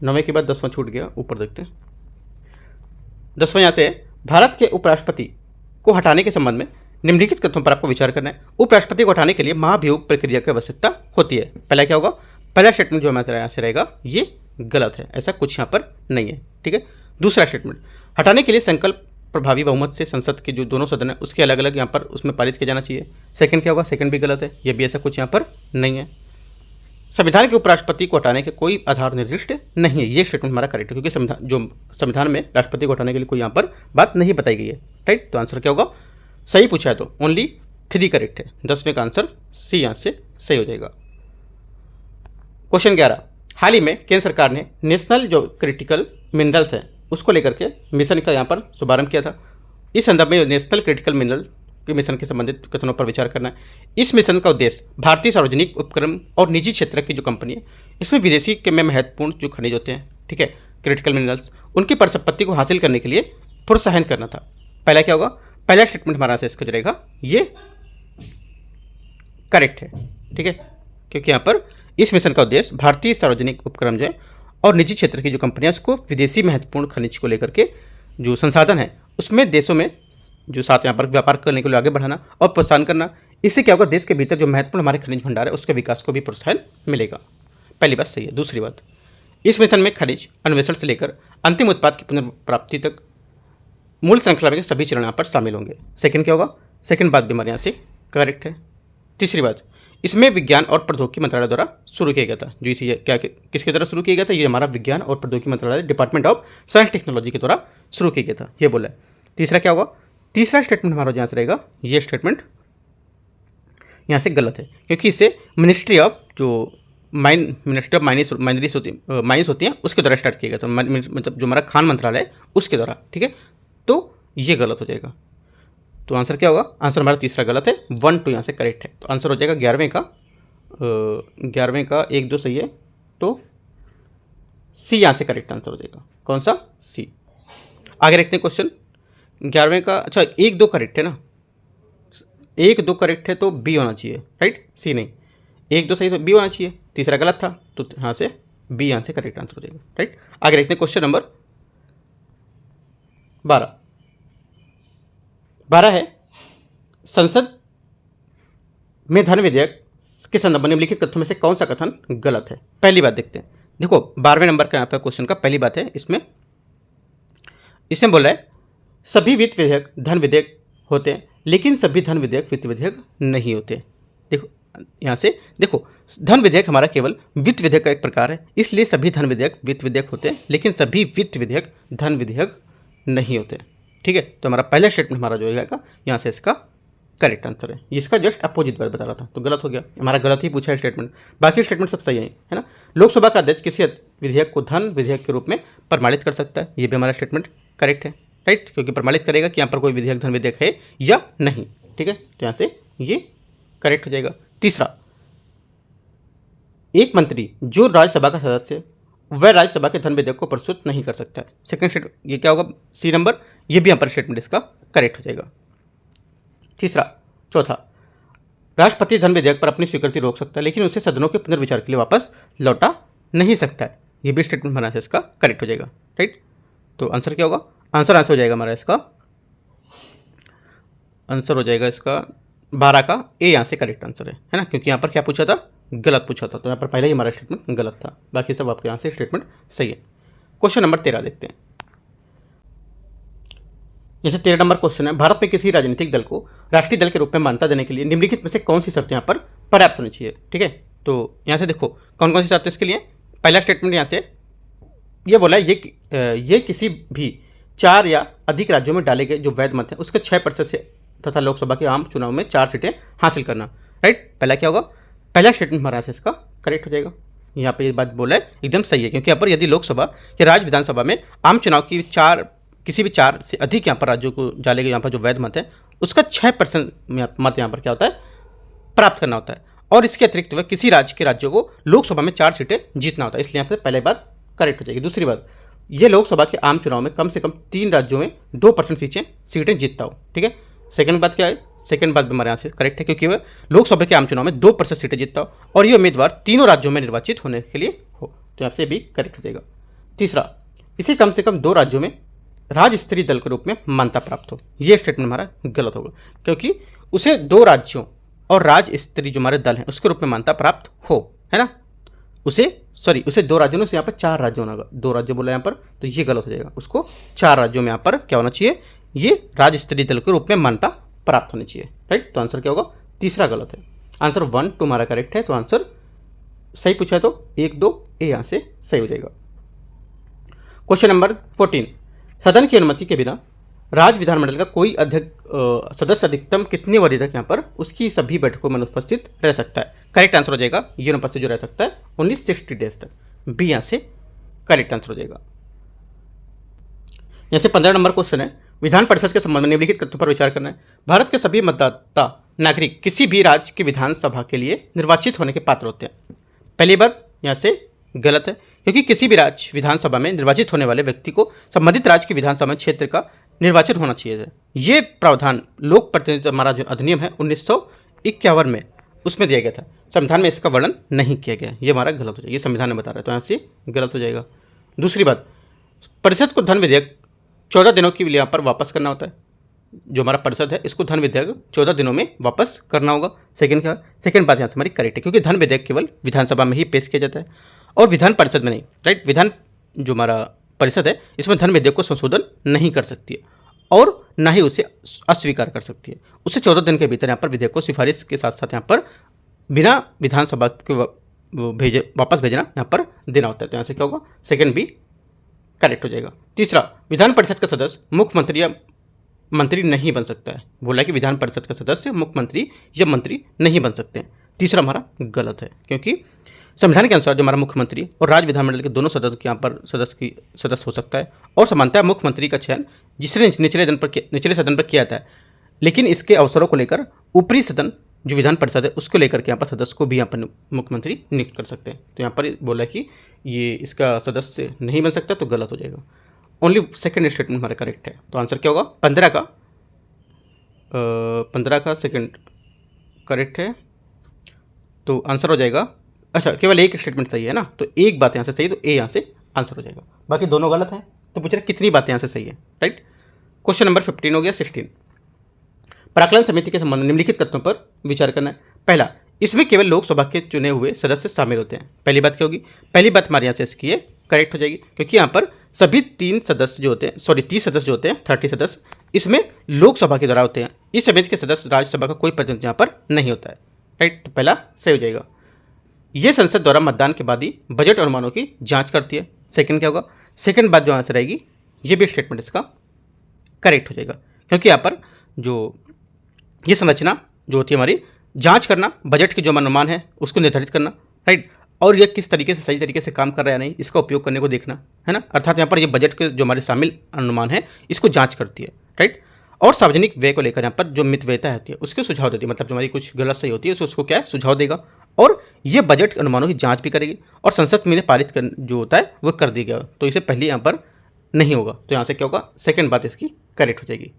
9वें के बाद 10वां छूट गया, ऊपर देखते हैं। 10वां यहाँ से है, भारत के उपराष्ट्रपति को हटाने के संबंध में निम्नलिखित कथनों पर आपको विचार करना है। उपराष्ट्रपति को हटाने के लिए महाभियोग प्रक्रिया की आवश्यकता होती है। पहला क्या होगा, पहला स्टेटमेंट जो हमारे यहाँ से रहेगा ये गलत है, ऐसा कुछ यहाँ पर नहीं है। ठीक है। दूसरा स्टेटमेंट, हटाने के लिए संकल्प प्रभावी बहुमत से संसद के जो दोनों सदन है उसके अलग अलग यहाँ पर उसमें पारित किया जाना चाहिए। सेकंड क्या होगा, सेकंड भी गलत है, ये भी ऐसा कुछ यहाँ पर नहीं है। संविधान के उपराष्ट्रपति को हटाने के कोई आधार निर्दिष्ट नहीं है, ये स्टेटमेंट हमारा करेक्ट है, क्योंकि संविधान में राष्ट्रपति को हटाने के लिए कोई यहाँ पर बात नहीं बताई गई है। राइट, तो आंसर क्या होगा, सही पूछा है तो ओनली 3 करेक्ट है। 10वें का आंसर सी यहाँ से सही हो जाएगा। क्वेश्चन 11, हाल ही में केंद्र सरकार ने नेशनल जो क्रिटिकल मिनरल्स है उसको लेकर के मिशन का यहाँ पर शुभारंभ किया था। इस संदर्भ में नेशनल क्रिटिकल मिनरल के मिशन के संबंधित कथनों पर विचार करना है। इस मिशन का उद्देश्य भारतीय सार्वजनिक उपक्रम और निजी क्षेत्र की जो कंपनी है इसमें विदेशी के में महत्वपूर्ण जो खनिज होते हैं, ठीक है, क्रिटिकल मिनरल्स, उनकी परिसंपत्ति को हासिल करने के लिए प्रोत्साहन करना था। पहला क्या होगा, पहला स्टेटमेंट हमारा से इसका जो रहेगा ये करेक्ट है। ठीक है, क्योंकि यहाँ पर इस मिशन का उद्देश्य भारतीय सार्वजनिक उपक्रम जो है और निजी क्षेत्र की जो कंपनियां उसको विदेशी महत्वपूर्ण खनिज को लेकर के जो संसाधन है उसमें देशों में जो साथ यहाँ पर व्यापार करने के लिए आगे बढ़ाना और प्रोत्साहन करना। इससे क्या होगा, देश के भीतर जो महत्वपूर्ण हमारे खनिज भंडार है उसके विकास को भी प्रोत्साहन मिलेगा। पहली बात सही है। दूसरी बात, इस मिशन में खनिज अन्वेषण से लेकर अंतिम उत्पाद की पुनर्प्राप्ति तक मूल श्रृंखला में सभी चरण यहाँ पर शामिल होंगे। सेकंड क्या होगा, सेकंड बात भी हमारे यहाँ से करेक्ट है। तीसरी बात, इसमें विज्ञान और प्रौद्योगिकी मंत्रालय द्वारा शुरू किया गया था। जो इसी क्या किसके द्वारा शुरू किया गया था, ये हमारा विज्ञान और प्रौद्योगिकी मंत्रालय डिपार्टमेंट ऑफ साइंस टेक्नोलॉजी के द्वारा शुरू किया गया था, ये बोला है। तीसरा क्या होगा, तीसरा स्टेटमेंट हमारा यहाँ से रहेगा ये स्टेटमेंट यहाँ से गलत है, क्योंकि इसे मिनिस्ट्री ऑफ जो मिनिस्ट्री ऑफ माइनिस होती हैं उसके द्वारा स्टार्ट किया गया था, मतलब जो हमारा खान मंत्रालय है उसके द्वारा। ठीक है, तो ये गलत हो जाएगा। तो आंसर क्या होगा, आंसर हमारा तीसरा गलत है, 1 2 यहाँ से करेक्ट है। तो आंसर हो जाएगा 11वें का 1 2 सही है, तो सी यहाँ से करेक्ट आंसर हो जाएगा। कौन सा, सी। आगे देखते हैं क्वेश्चन 11वें का। अच्छा 1 2 करेक्ट है ना, 1 2 करेक्ट है तो बी होना चाहिए, राइट, सी नहीं। 1 2 सही तो बी होना चाहिए, तीसरा गलत था तो यहाँ से बी यहाँ से करेक्ट आंसर हो जाएगा, राइट। आगे देखते हैं क्वेश्चन नंबर 12 है, संसद में धन विधेयक के संदर्भ में निम्नलिखित कथनों में से कौन सा कथन गलत है। पहली बात देखते हैं, देखो 12वें नंबर का यहाँ पर क्वेश्चन का पहली बात है, इसमें बोल रहा है सभी वित्त विधेयक धन विधेयक होते हैं लेकिन सभी धन विधेयक वित्त विधेयक नहीं होते। देखो यहाँ से देखो, धन विधेयक हमारा केवल वित्त विधेयक का एक प्रकार है, इसलिए सभी धन विधेयक वित्त विधेयक होते हैं लेकिन सभी वित्त विधेयक धन विधेयक नहीं होते। ठीक है, तो हमारा पहला स्टेटमेंट हमारा जो होगा यहाँ से इसका करेक्ट आंसर है। इसका जस्ट अपोजिट बात बता रहा था तो गलत हो गया, हमारा गलत ही पूछा है स्टेटमेंट, बाकी स्टेटमेंट सब सही है ना। लोकसभा का अध्यक्ष किसी विधेयक को धन विधेयक के रूप में प्रमाणित कर सकता है, ये भी हमारा स्टेटमेंट करेक्ट है, राइट, क्योंकि प्रमाणित करेगा कि यहाँ पर कोई विधेयक धन विधेयक है या नहीं। ठीक है, तो यहाँ से ये करेक्ट हो जाएगा। तीसरा, एक मंत्री जो राज्यसभा का सदस्य वह राज्यसभा के धन विधेयक को प्रस्तुत नहीं कर सकता है। सेकंड स्टेटमेंट ये क्या होगा, सी नंबर, ये भी यहाँ पर स्टेटमेंट इसका करेक्ट हो जाएगा। चौथा, राष्ट्रपति धन विधेयक पर अपनी स्वीकृति रोक सकता है लेकिन उसे सदनों के पुनर्विचार के लिए वापस लौटा नहीं सकता है, ये भी स्टेटमेंट हमारा इसका करेक्ट हो जाएगा, राइट। तो आंसर क्या होगा, आंसर हो जाएगा हमारा इसका आंसर हो जाएगा इसका 12 का ए यहाँ से करेक्ट आंसर है ना, क्योंकि यहाँ पर क्या पूछा था, गलत पूछा था, तो यहाँ पर पहले ही हमारा स्टेटमेंट गलत था, बाकी सब आपके यहाँ से स्टेटमेंट सही है। क्वेश्चन नंबर 13 देखते हैं। जैसे 13 नंबर क्वेश्चन है, भारत में किसी राजनीतिक दल को राष्ट्रीय दल के रूप में मान्यता देने के लिए निम्नलिखित में से कौन सी शर्तें यहाँ पर पर्याप्त होनी चाहिए। ठीक है, तो यहाँ से देखो कौन कौन सी शर्तें इसके लिए। पहला स्टेटमेंट यहाँ से ये बोला है ये किसी भी 4 या अधिक राज्यों में डाले गए जो वैध मत हैं उसके 6% से तथा लोकसभा के आम चुनाव में 4 सीटें हासिल करना, राइट। पहला क्या होगा, पहला स्टेटमेंट हमारा से इसका करेक्ट हो जाएगा। यहाँ पे ये बात बोला है एकदम सही है, क्योंकि यहाँ पर यदि लोकसभा या राज्य विधानसभा में आम चुनाव की किसी भी 4 से अधिक यहाँ पर राज्यों को डाले गए यहाँ पर जो वैध मत है उसका 6% मत यहाँ पर क्या होता है, प्राप्त करना होता है, और इसके अतिरिक्त वह किसी राज्य के राज्यों को लोकसभा में 4 सीटें जीतना होता है, इसलिए यहाँ पर पहले बात करेक्ट हो जाएगी। दूसरी बात, ये लोकसभा के आम चुनाव में कम से कम 3 राज्यों में 2% सीटें जीतता हो। ठीक है, सेकंड बात क्या है, सेकंड बात भी हमारे यहाँ से करेक्ट है, क्योंकि वह लोकसभा के आम चुनाव में 2% सीटें जीतता हो और ये उम्मीदवार तीनों राज्यों में निर्वाचित होने के लिए हो, तो यहाँ से भी करेक्ट हो जाएगा। तीसरा, इसे कम से कम 2 राज्यों में राज्य स्तरीय दल के रूप में मान्यता प्राप्त हो। ये स्टेटमेंट हमारा गलत होगा, क्योंकि उसे 2 राज्यों और राज्य स्तरीय जो हमारे दल हैं उसके रूप में मान्यता प्राप्त हो, है ना। उसे 2 राज्यों से यहाँ पर 4 राज्यों होगा, 2 राज्य बोला यहाँ पर, तो ये गलत हो जाएगा। उसको 4 राज्यों में यहाँ पर क्या होना चाहिए, ये राज्य स्तरीय दल के रूप में मान्यता प्राप्त होनी चाहिए, राइट। तो आंसर क्या होगा, तीसरा गलत है। आंसर 1, 2 हमारा करेक्ट है, तो आंसर सही पूछा है तो 1, 2 ए यहाँ से सही हो जाएगा। क्वेश्चन नंबर 14, सदन की अनुमति के बिना राज्य विधानमंडल का कोई सदस्य अधिकतम कितनी अवधि तक यहाँ पर उसकी सभी बैठकों में अनुपस्थित रह सकता है। करेक्ट आंसर हो जाएगा ये अनुपस्थित जो रह सकता है ओनली 60 डेज तक, बी यहाँ से करेक्ट आंसर हो जाएगा। यहाँ से 15 नंबर क्वेश्चन है, विधान परिषद के संबंध में निम्नलिखित तथ्यों पर विचार करना है। भारत के सभी मतदाता नागरिक किसी भी राज्य की विधानसभा के लिए निर्वाचित होने के पात्र होते हैं। पहली बात यहाँ से गलत है, क्योंकि किसी भी राज्य विधानसभा में निर्वाचित होने वाले व्यक्ति को संबंधित राज्य की विधानसभा क्षेत्र का निर्वाचित होना चाहिए। ये प्रावधान लोक प्रतिनिधित्व हमारा जो अधिनियम है 1951 में उसमें दिया गया था, संविधान में इसका वर्णन नहीं किया गया। ये हमारा गलत हो जाएगा, ये संविधान में बता रहा है, तो यहाँ से गलत हो जाएगा। दूसरी बात, परिषद को धन विधेयक 14 दिनों के लिए यहाँ पर वापस करना होता है। जो हमारा परिषद है इसको धन विधेयक 14 दिनों में वापस करना होगा। सेकंड बात यहाँ से हमारी करेक्ट है, क्योंकि धन विधेयक केवल विधानसभा में ही पेश किया जाता है और विधान परिषद में नहीं, राइट। विधान जो हमारा परिषद है इसमें धन विधेयक को संशोधन नहीं कर सकती है और ना ही उसे अस्वीकार कर सकती है। उसे 14 दिन के भीतर यहाँ पर विधेयक को सिफारिश के साथ साथ यहाँ पर बिना विधानसभा के वापस भेजना यहाँ पर देना होता है। तो यहाँ से क्या होगा, सेकंड बी करेक्ट हो जाएगा। तीसरा, विधान परिषद का सदस्य मुख्यमंत्री या मंत्री नहीं बन सकता है। बोला कि विधान परिषद का सदस्य मुख्यमंत्री या मंत्री नहीं बन सकते हैं। तीसरा हमारा गलत है, क्योंकि संविधान के अनुसार जो हमारा मुख्यमंत्री और राज्य विधानमंडल के दोनों सदस्य यहाँ पर सदस्य हो सकता है और समानता मुख्यमंत्री का चयन जिसने निचले सदन पर किया था, लेकिन इसके अवसरों को लेकर ऊपरी सदन जो विधान परिषद है उसको लेकर के यहाँ पर सदस्य को भी यहाँ पर मुख्यमंत्री नियुक्त कर सकते हैं। तो यहाँ पर बोला कि ये इसका सदस्य नहीं बन सकता, तो गलत हो जाएगा। ओनली सेकंड स्टेटमेंट हमारा करेक्ट है। तो आंसर क्या होगा, 15 का सेकंड करेक्ट है, तो आंसर हो जाएगा। अच्छा, केवल एक स्टेटमेंट सही है ना, तो एक बात यहाँ से सही है, तो ए यहाँ से आंसर हो जाएगा। बाकी दोनों गलत हैं, तो पूछ रहे कितनी बातें यहाँ से सही है, राइट। क्वेश्चन नंबर 15 हो गया। 16, प्राक्कलन समिति के संबंध में निम्नलिखित तथ्यों पर विचार करना है। पहला, इसमें केवल लोकसभा के चुने हुए सदस्य शामिल होते हैं। पहली बात क्या होगी, पहली बात हमारे यहाँ से इसकी है करेक्ट हो जाएगी, क्योंकि यहाँ पर सभी 30 सदस्य जो होते हैं 30 सदस्य इसमें लोकसभा के द्वारा होते हैं। इस समिति के सदस्य राज्यसभा का कोई प्रतिनिधि यहाँ पर नहीं होता है, राइट। तो पहला सही हो जाएगा। ये संसद द्वारा मतदान के बाद ही बजट अनुमानों की जांच करती है। सेकंड क्या होगा, सेकंड बात जो आंसर रहेगी ये भी स्टेटमेंट इसका करेक्ट हो जाएगा, क्योंकि यहाँ पर जो ये संरचना जो होती है हमारी जांच करना, बजट के जो अनुमान है उसको निर्धारित करना, राइट, और ये किस तरीके से सही तरीके से काम कर रहा है या नहीं इसका उपयोग करने को देखना, है ना। अर्थात यहाँ पर ये बजट के जो हमारे शामिल अनुमान है इसको जांच करती है, राइट। और सार्वजनिक व्यय को लेकर यहाँ पर जो मितव्ययता होती है उसके सुझाव देती है, मतलब जो हमारी कुछ गलत सही होती है उसको क्या है सुझाव देगा, और ये बजट अनुमानों की जांच भी करेगी, और संसद में पारित जो होता है वो कर दी गया, तो इसे पहले यहाँ पर नहीं होगा। तो यहाँ से क्या होगा, सेकंड बात इसकी करेक्ट हो जाएगी।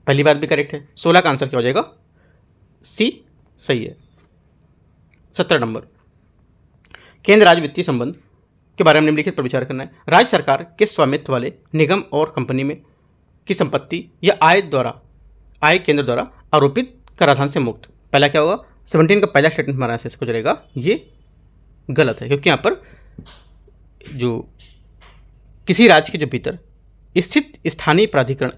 पहली बात भी करेक्ट है। 16 का आंसर क्या हो जाएगा, सी सही है। 17 नंबर, केंद्र राज्य वित्तीय संबंध के बारे में निम्नलिखित पर विचार करना है। राज्य सरकार के स्वामित्व वाले निगम और कंपनी में की संपत्ति या आय केंद्र द्वारा आरोपित कराधान से मुक्त। पहला क्या होगा, 17 का पहला स्टेटमेंट हमारा ऐसे इसको जाएगा, ये गलत है, क्योंकि यहाँ पर जो किसी राज्य के जो भीतर स्थित स्थानीय प्राधिकरण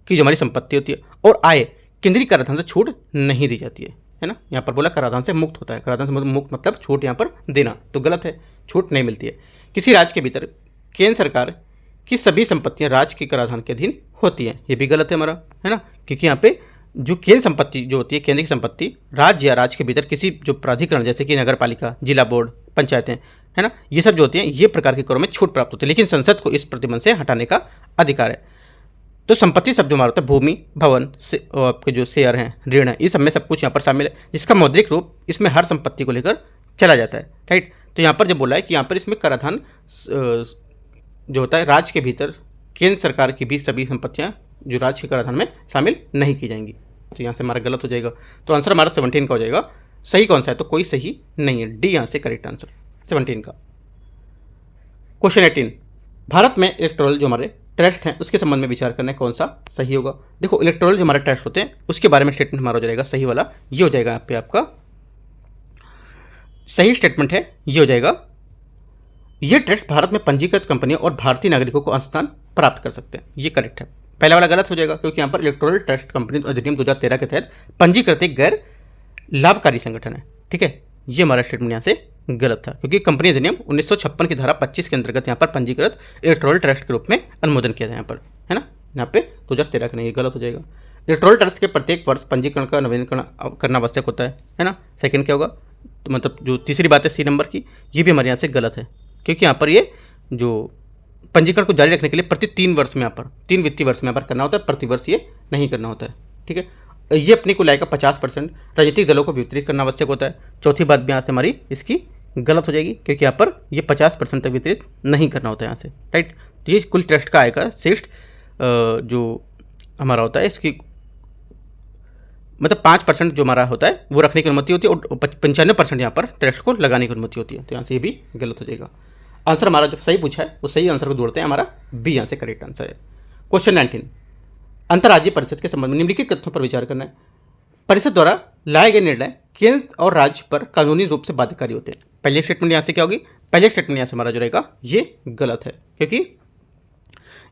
की जो हमारी संपत्ति होती है और आय केंद्रीय कराधान से छूट नहीं दी जाती है ना। यहाँ पर बोला कराधान से मुक्त होता है, कराधान से मुक्त मतलब छूट यहाँ पर देना, तो गलत है, छूट नहीं मिलती है। किसी राज्य के भीतर केंद्र सरकार की सभी संपत्तियाँ राज्य के कराधान के अधीन होती हैं, ये भी गलत है हमारा, है ना, क्योंकि यहाँ पे जो केंद्र संपत्ति जो होती है, केंद्र की संपत्ति राज्य या राज्य के भीतर किसी जो प्राधिकरण जैसे कि नगर पालिका, जिला बोर्ड, पंचायतें, है ना, ये सब जो होती हैं ये प्रकार के करों में छूट प्राप्त होती है, लेकिन संसद को इस प्रतिबंध से हटाने का अधिकार है। तो संपत्ति शब्द हमारा होता है भूमि, भवन, आपके जो शेयर हैं, ऋण है, इस सब में सब कुछ यहाँ पर शामिल है, जिसका मौद्रिक रूप इसमें हर संपत्ति को लेकर चला जाता है, राइट। तो यहाँ पर जब बोला है कि यहाँ पर इसमें कराधान जो होता है राज्य के भीतर केंद्र सरकार की भी सभी संपत्तियाँ जो राज्य के कराधान में शामिल नहीं की जाएंगी, तो यहाँ से हमारा गलत हो जाएगा। तो आंसर हमारा 17 का हो जाएगा। सही कौन सा है, तो कोई सही नहीं है, डी यहाँ से करेक्ट आंसर 17 का। क्वेश्चन 18, भारत में इलेक्टोरल जो हमारे ट्रस्ट हैं उसके संबंध में विचार करना है कौन सा सही होगा। देखो इलेक्टोरल जो हमारे ट्रस्ट होते हैं उसके बारे में स्टेटमेंट हमारा हो जाएगा सही वाला, ये हो जाएगा यहाँ पे आपका सही स्टेटमेंट है, ये हो जाएगा ये ट्रस्ट भारत में पंजीकृत कंपनियों और भारतीय नागरिकों को अंशदान प्राप्त कर सकते हैं, ये करेक्ट है। पहला वाला गलत हो जाएगा क्योंकि यहाँ पर इलेक्टोरल ट्रस्ट कंपनी अधिनियम 2013 के तहत पंजीकृत एक गैर लाभकारी संगठन है, ठीक है। ये हमारा स्टेटमेंट यहाँ से गलत था क्योंकि कंपनी अधिनियम 1956 की धारा 25 के अंतर्गत यहाँ पर पंजीकृत इलेक्टोरल ट्रस्ट के रूप में अनुमोदन किया था यहाँ पर, है ना। यहाँ पे 2013 का नहीं, ये गलत हो जाएगा। इलेक्टोरल ट्रस्ट के प्रत्येक वर्ष पंजीकरण का नवीनीकरण करना आवश्यक होता है ना। सेकंड क्या होगा, तो मतलब जो तीसरी बात है सी नंबर की, ये भी हमारे यहाँ से गलत है क्योंकि यहाँ पर ये जो पंजीकरण को जारी रखने के लिए प्रति 3 वर्ष में यहाँ पर 3 वित्तीय वर्ष में यहाँ पर करना होता है, प्रति वर्ष ये नहीं करना होता है, ठीक है। ये अपनी कुल आय का 50% राजनीतिक दलों को वितरित करना आवश्यक होता है। चौथी बात भी यहाँ से हमारी इसकी गलत हो जाएगी क्योंकि यहाँ पर ये 50% तक वितरित नहीं करना होता है यहाँ से, राइट। तो ये कुल ट्रस्ट का आय का श्रेष्ठ जो हमारा होता है इसकी मतलब 5% जो हमारा होता है वो रखने की अनुमति होती है और 95% यहाँ पर ट्रस्ट को लगाने की अनुमति होती है। तो यहाँ से ये भी गलत हो जाएगा। आंसर हमारा जब सही पूछा है वो सही आंसर को जोड़ते हैं, हमारा बी यहाँ से करेक्ट आंसर है। क्वेश्चन 19, अंतर्राज्यीय परिषद के संबंध में निम्नलिखित तथ्यों पर विचार करना है। परिषद द्वारा लाए गए निर्णय केंद्र और राज्य पर कानूनी रूप से बाध्यकारी होते हैं। पहले स्टेटमेंट यहाँ से क्या होगी, पहले स्टेटमेंट यहाँ से हमारा जो रहेगा ये गलत है क्योंकि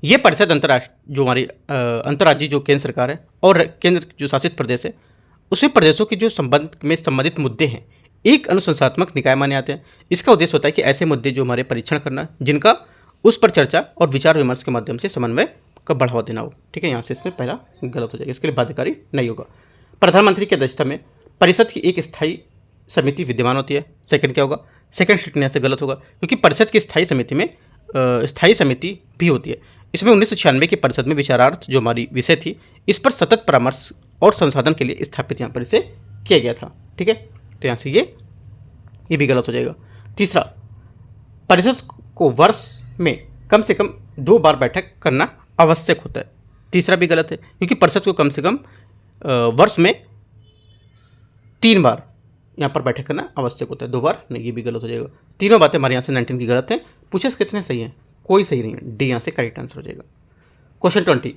ये परिषद अंतर्राष्ट्रीय जो हमारी अंतर्राज्यीय जो केंद्र सरकार है और केंद्र जो शासित प्रदेश है उसमें प्रदेशों के जो संबंध में संबंधित मुद्दे हैं एक अनुशंसात्मक निकाय माने आते हैं। इसका उद्देश्य होता है कि ऐसे मुद्दे जो हमारे परीक्षण करना जिनका उस पर चर्चा और विचार विमर्श के माध्यम से समन्वय का बढ़ावा देना हो, ठीक है। यहाँ से इसमें पहला गलत हो जाएगा, इसके लिए बाध्यकारी नहीं होगा। प्रधानमंत्री की अध्यक्षता में परिषद की एक स्थायी समिति विद्यमान होती है। सेकंड क्या होगा, सेकंड स्टेटमेंट यहाँ से गलत होगा क्योंकि परिषद की स्थायी समिति में स्थायी समिति भी होती है। इसमें 1996 की परिषद में विचारार्थ जो हमारी विषय थी इस पर सतत परामर्श और संसाधन के लिए स्थापित यहाँ पर इसे किया गया था, ठीक है। तो यहाँ से ये भी गलत हो जाएगा। तीसरा, परिषद को वर्ष में कम से कम 2 बार बैठक करना आवश्यक होता है। तीसरा भी गलत है क्योंकि परिषद को कम से कम वर्ष में 3 बार यहाँ पर बैठक करना आवश्यक होता है, 2 बार नहीं, ये भी गलत हो जाएगा। तीनों बातें हमारे यहाँ से 19 की गलत है। पूछे कितने सही हैं, कोई सही नहीं है, डी यहाँ से करेक्ट आंसर हो जाएगा। क्वेश्चन 20,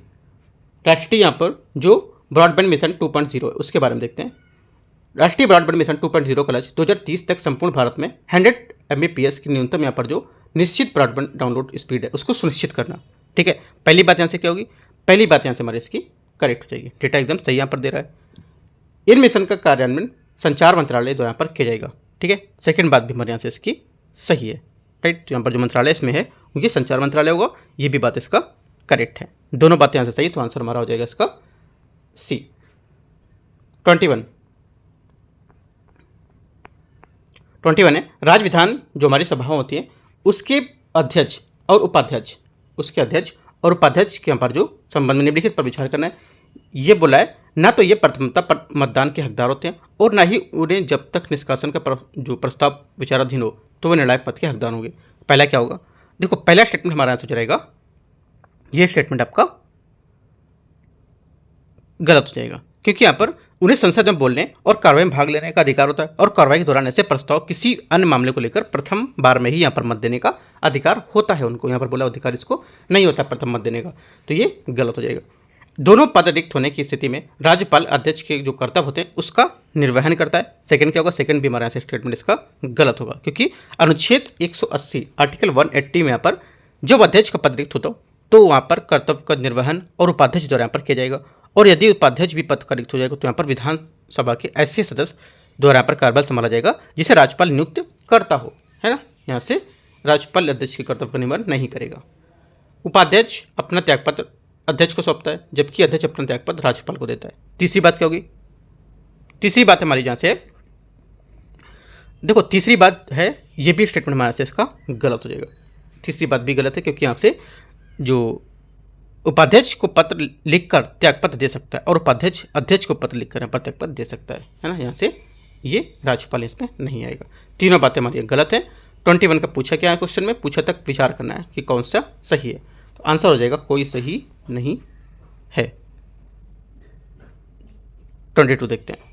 राष्ट्रीय यहाँ पर जो ब्रॉडबैंड मिशन 2.0 है उसके बारे में देखते हैं। राष्ट्रीय ब्रॉडबैंड मिशन 2.0 का लक्ष्य 2030 तक संपूर्ण भारत में 100 Mbps की न्यूनतम यहाँ पर जो निश्चित ब्रॉडबैंड डाउनलोड स्पीड है उसको सुनिश्चित करना, ठीक है। पहली बात यहाँ से क्या होगी, पहली बात यहाँ से हमारी इसकी करेक्ट हो जाएगी, डेटा एकदम सही यहाँ पर दे रहा है। इन मिशन का कार्यान्वयन संचार मंत्रालय द्वारा यहाँ पर किया जाएगा, ठीक है। सेकंड बात भी हमारे यहाँ से इसकी सही है, राइट। यहाँ पर जो मंत्रालय इसमें है ये संचार मंत्रालय होगा, ये भी बात इसका करेक्ट है। दोनों बातें यहाँ से सही, तो आंसर हमारा हो जाएगा इसका सी। 21 है, राज्य विधान जो हमारी सभा होती है उसके अध्यक्ष और उपाध्यक्ष के यहाँ पर जो संबंध में निम्नलिखित पर विचार करना है। ये बोला है ना तो ये प्रथमता पर मतदान के हकदार होते हैं और ना ही उन्हें जब तक निष्कासन का जो प्रस्ताव विचाराधीन हो तो वे निर्णायक पद के हकदार होंगे। पहला क्या होगा, देखो पहला स्टेटमेंट हमारा आंसर रहेगा, ये स्टेटमेंट आपका गलत हो जाएगा क्योंकि यहाँ पर उन्हें संसद में बोलने और कार्रवाई में भाग लेने का अधिकार होता है और कार्रवाई के दौरान ऐसे प्रस्ताव किसी अन्य मामले को लेकर प्रथम बार में ही यहाँ पर मत देने का अधिकार होता है उनको। यहाँ पर बोला अधिकार इसको नहीं होता प्रथम मत देने का, तो ये गलत हो जाएगा। दोनों पद रिक्त होने की स्थिति में राज्यपाल अध्यक्ष के जो कर्तव्य होते हैं उसका निर्वहन करता है। सेकंड क्या होगा, सेकंड भी हमारा ऐसे स्टेटमेंट इसका गलत होगा क्योंकि अनुच्छेद 180 आर्टिकल 180 में यहाँ पर जब अध्यक्ष का पद रिक्त होता तो वहाँ पर कर्तव्य का निर्वहन और उपाध्यक्ष द्वारा यहाँ पर किया जाएगा और यदि उपाध्यक्ष भी पद का रिक्त हो जाएगा तो यहाँ पर विधानसभा के ऐसे सदस्य द्वारा यहाँ पर कार्यभार संभाला जाएगा जिसे राज्यपाल नियुक्त करता हो, है ना। यहाँ से राज्यपाल अध्यक्ष के कर्तव्य का निर्वहन नहीं करेगा। उपाध्यक्ष अपना त्यागपत्र अध्यक्ष को सौंपता है जबकि अध्यक्ष अपना त्यागपत्र राज्यपाल को देता है। तीसरी बात क्या होगी, तीसरी बात हमारी जहाँ से देखो तीसरी बात है ये भी स्टेटमेंट हमारे से इसका गलत हो जाएगा। तीसरी बात भी गलत है क्योंकि यहाँ से जो उपाध्यक्ष को पत्र लिखकर त्यागपत्र दे सकता है और उपाध्यक्ष अध्यक्ष को पत्र लिखकर यहाँ पर त्यागपत्र दे सकता है ना। यहाँ से ये राज्यपाल इसमें नहीं आएगा। तीनों बातें हमारी गलत है। 21 का पूछा क्या है क्वेश्चन में, पूछा तक विचार करना है कि कौन सा सही है, तो आंसर हो जाएगा कोई सही नहीं है। 22 देखते हैं।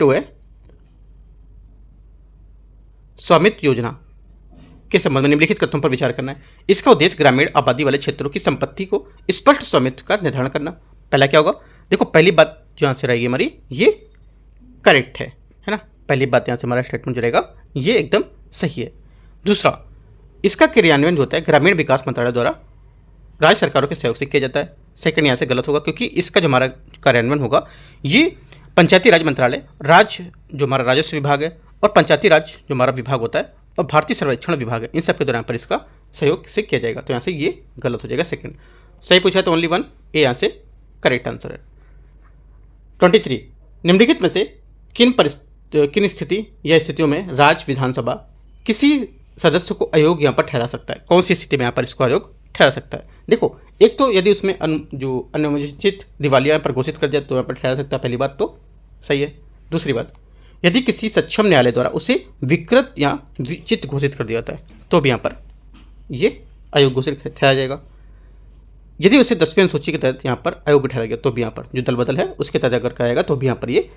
है स्वामित्व योजना के संबंध में निम्नलिखित कथनों पर विचार करना है। इसका उद्देश्य ग्रामीण आबादी वाले क्षेत्रों की संपत्ति को स्पष्ट स्वामित्व का निर्धारण करना। पहला क्या होगा, देखो पहली बात जो यहाँ से रहेगी हमारी ये करेक्ट है ना। पहली बात यहाँ से हमारा स्टेटमेंट जो रहेगा ये एकदम सही है। दूसरा, इसका क्रियान्वयन जो होता है ग्रामीण विकास मंत्रालय द्वारा राज्य सरकारों के सहयोग से किया जाता है। सेकंड यहाँ से गलत होगा, क्योंकि इसका जो हमारा कार्यान्वयन होगा ये पंचायती राज मंत्रालय, राज्य जो हमारा राजस्व विभाग है और पंचायती राज जो हमारा विभाग होता है और भारतीय सर्वेक्षण विभाग है, इन सब के द्वारा पर इसका सहयोग से किया जाएगा। तो यहाँ से ये गलत हो जाएगा। सेकंड सही पूछा तो ओनली 1 ए यहाँ से करेक्ट आंसर है। 23, निम्नलिखित में से किन स्थिति या स्थितियों में राज्य विधानसभा किसी सदस्य को अयोग्य यहाँ पर ठहरा सकता है? कौन सी स्थिति में यहाँ पर इसको अयोग्य ठहरा सकता है? देखो, एक तो यदि उसमें जो अनुचित दिवालिया यहाँ पर घोषित कर दिया तो यहाँ पर ठहरा सकता है, पहली बात तो सही है। दूसरी बात, यदि किसी सक्षम न्यायालय द्वारा उसे विकृत या विचित घोषित कर दिया जाता है तो भी यहाँ पर ये अयोग्य घोषित ठहरा जाएगा। यदि उसे 10वीं अनुसूची के तहत यहाँ पर अयोग्य ठहरा गया तो भी यहाँ पर जो दल बदल है उसके तहत अगर कराएगा तो भी यहाँ पर ये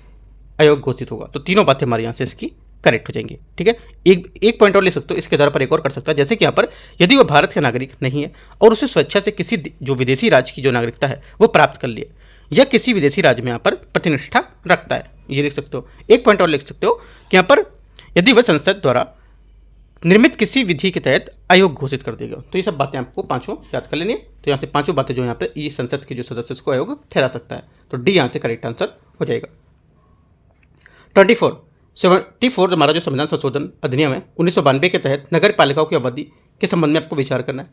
अयोग्य घोषित होगा। तो तीनों बातें हमारे यहाँ से इसकी करेक्ट हो जाएंगी। ठीक है, एक पॉइंट और ले सकते हो, इसके आधार पर एक और कर सकता है। जैसे कि यहाँ पर यदि वह भारत का नागरिक नहीं है और उसे स्वेच्छा से किसी जो विदेशी राज्य की जो नागरिकता है वो प्राप्त कर लिए या किसी विदेशी राज्य में यहाँ पर प्रतिनिष्ठा रखता है, ये लिख सकते हो। एक पॉइंट और लिख सकते हो कि यहाँ पर यदि वह संसद द्वारा निर्मित किसी विधि के तहत अयोग्य घोषित कर देगा। तो ये सब बातें आपको पांचों याद कर लेनी है। तो यहाँ से पांचों बातें जो यहाँ पे ये संसद के जो सदस्य इसको अयोग्य ठहरा सकता है, तो डी यहाँ से करेक्ट आंसर हो जाएगा। 74 हमारा जो संविधान संशोधन अधिनियम है 1992 के तहत नगर पालिकाओं की अवधि के संबंध में आपको विचार करना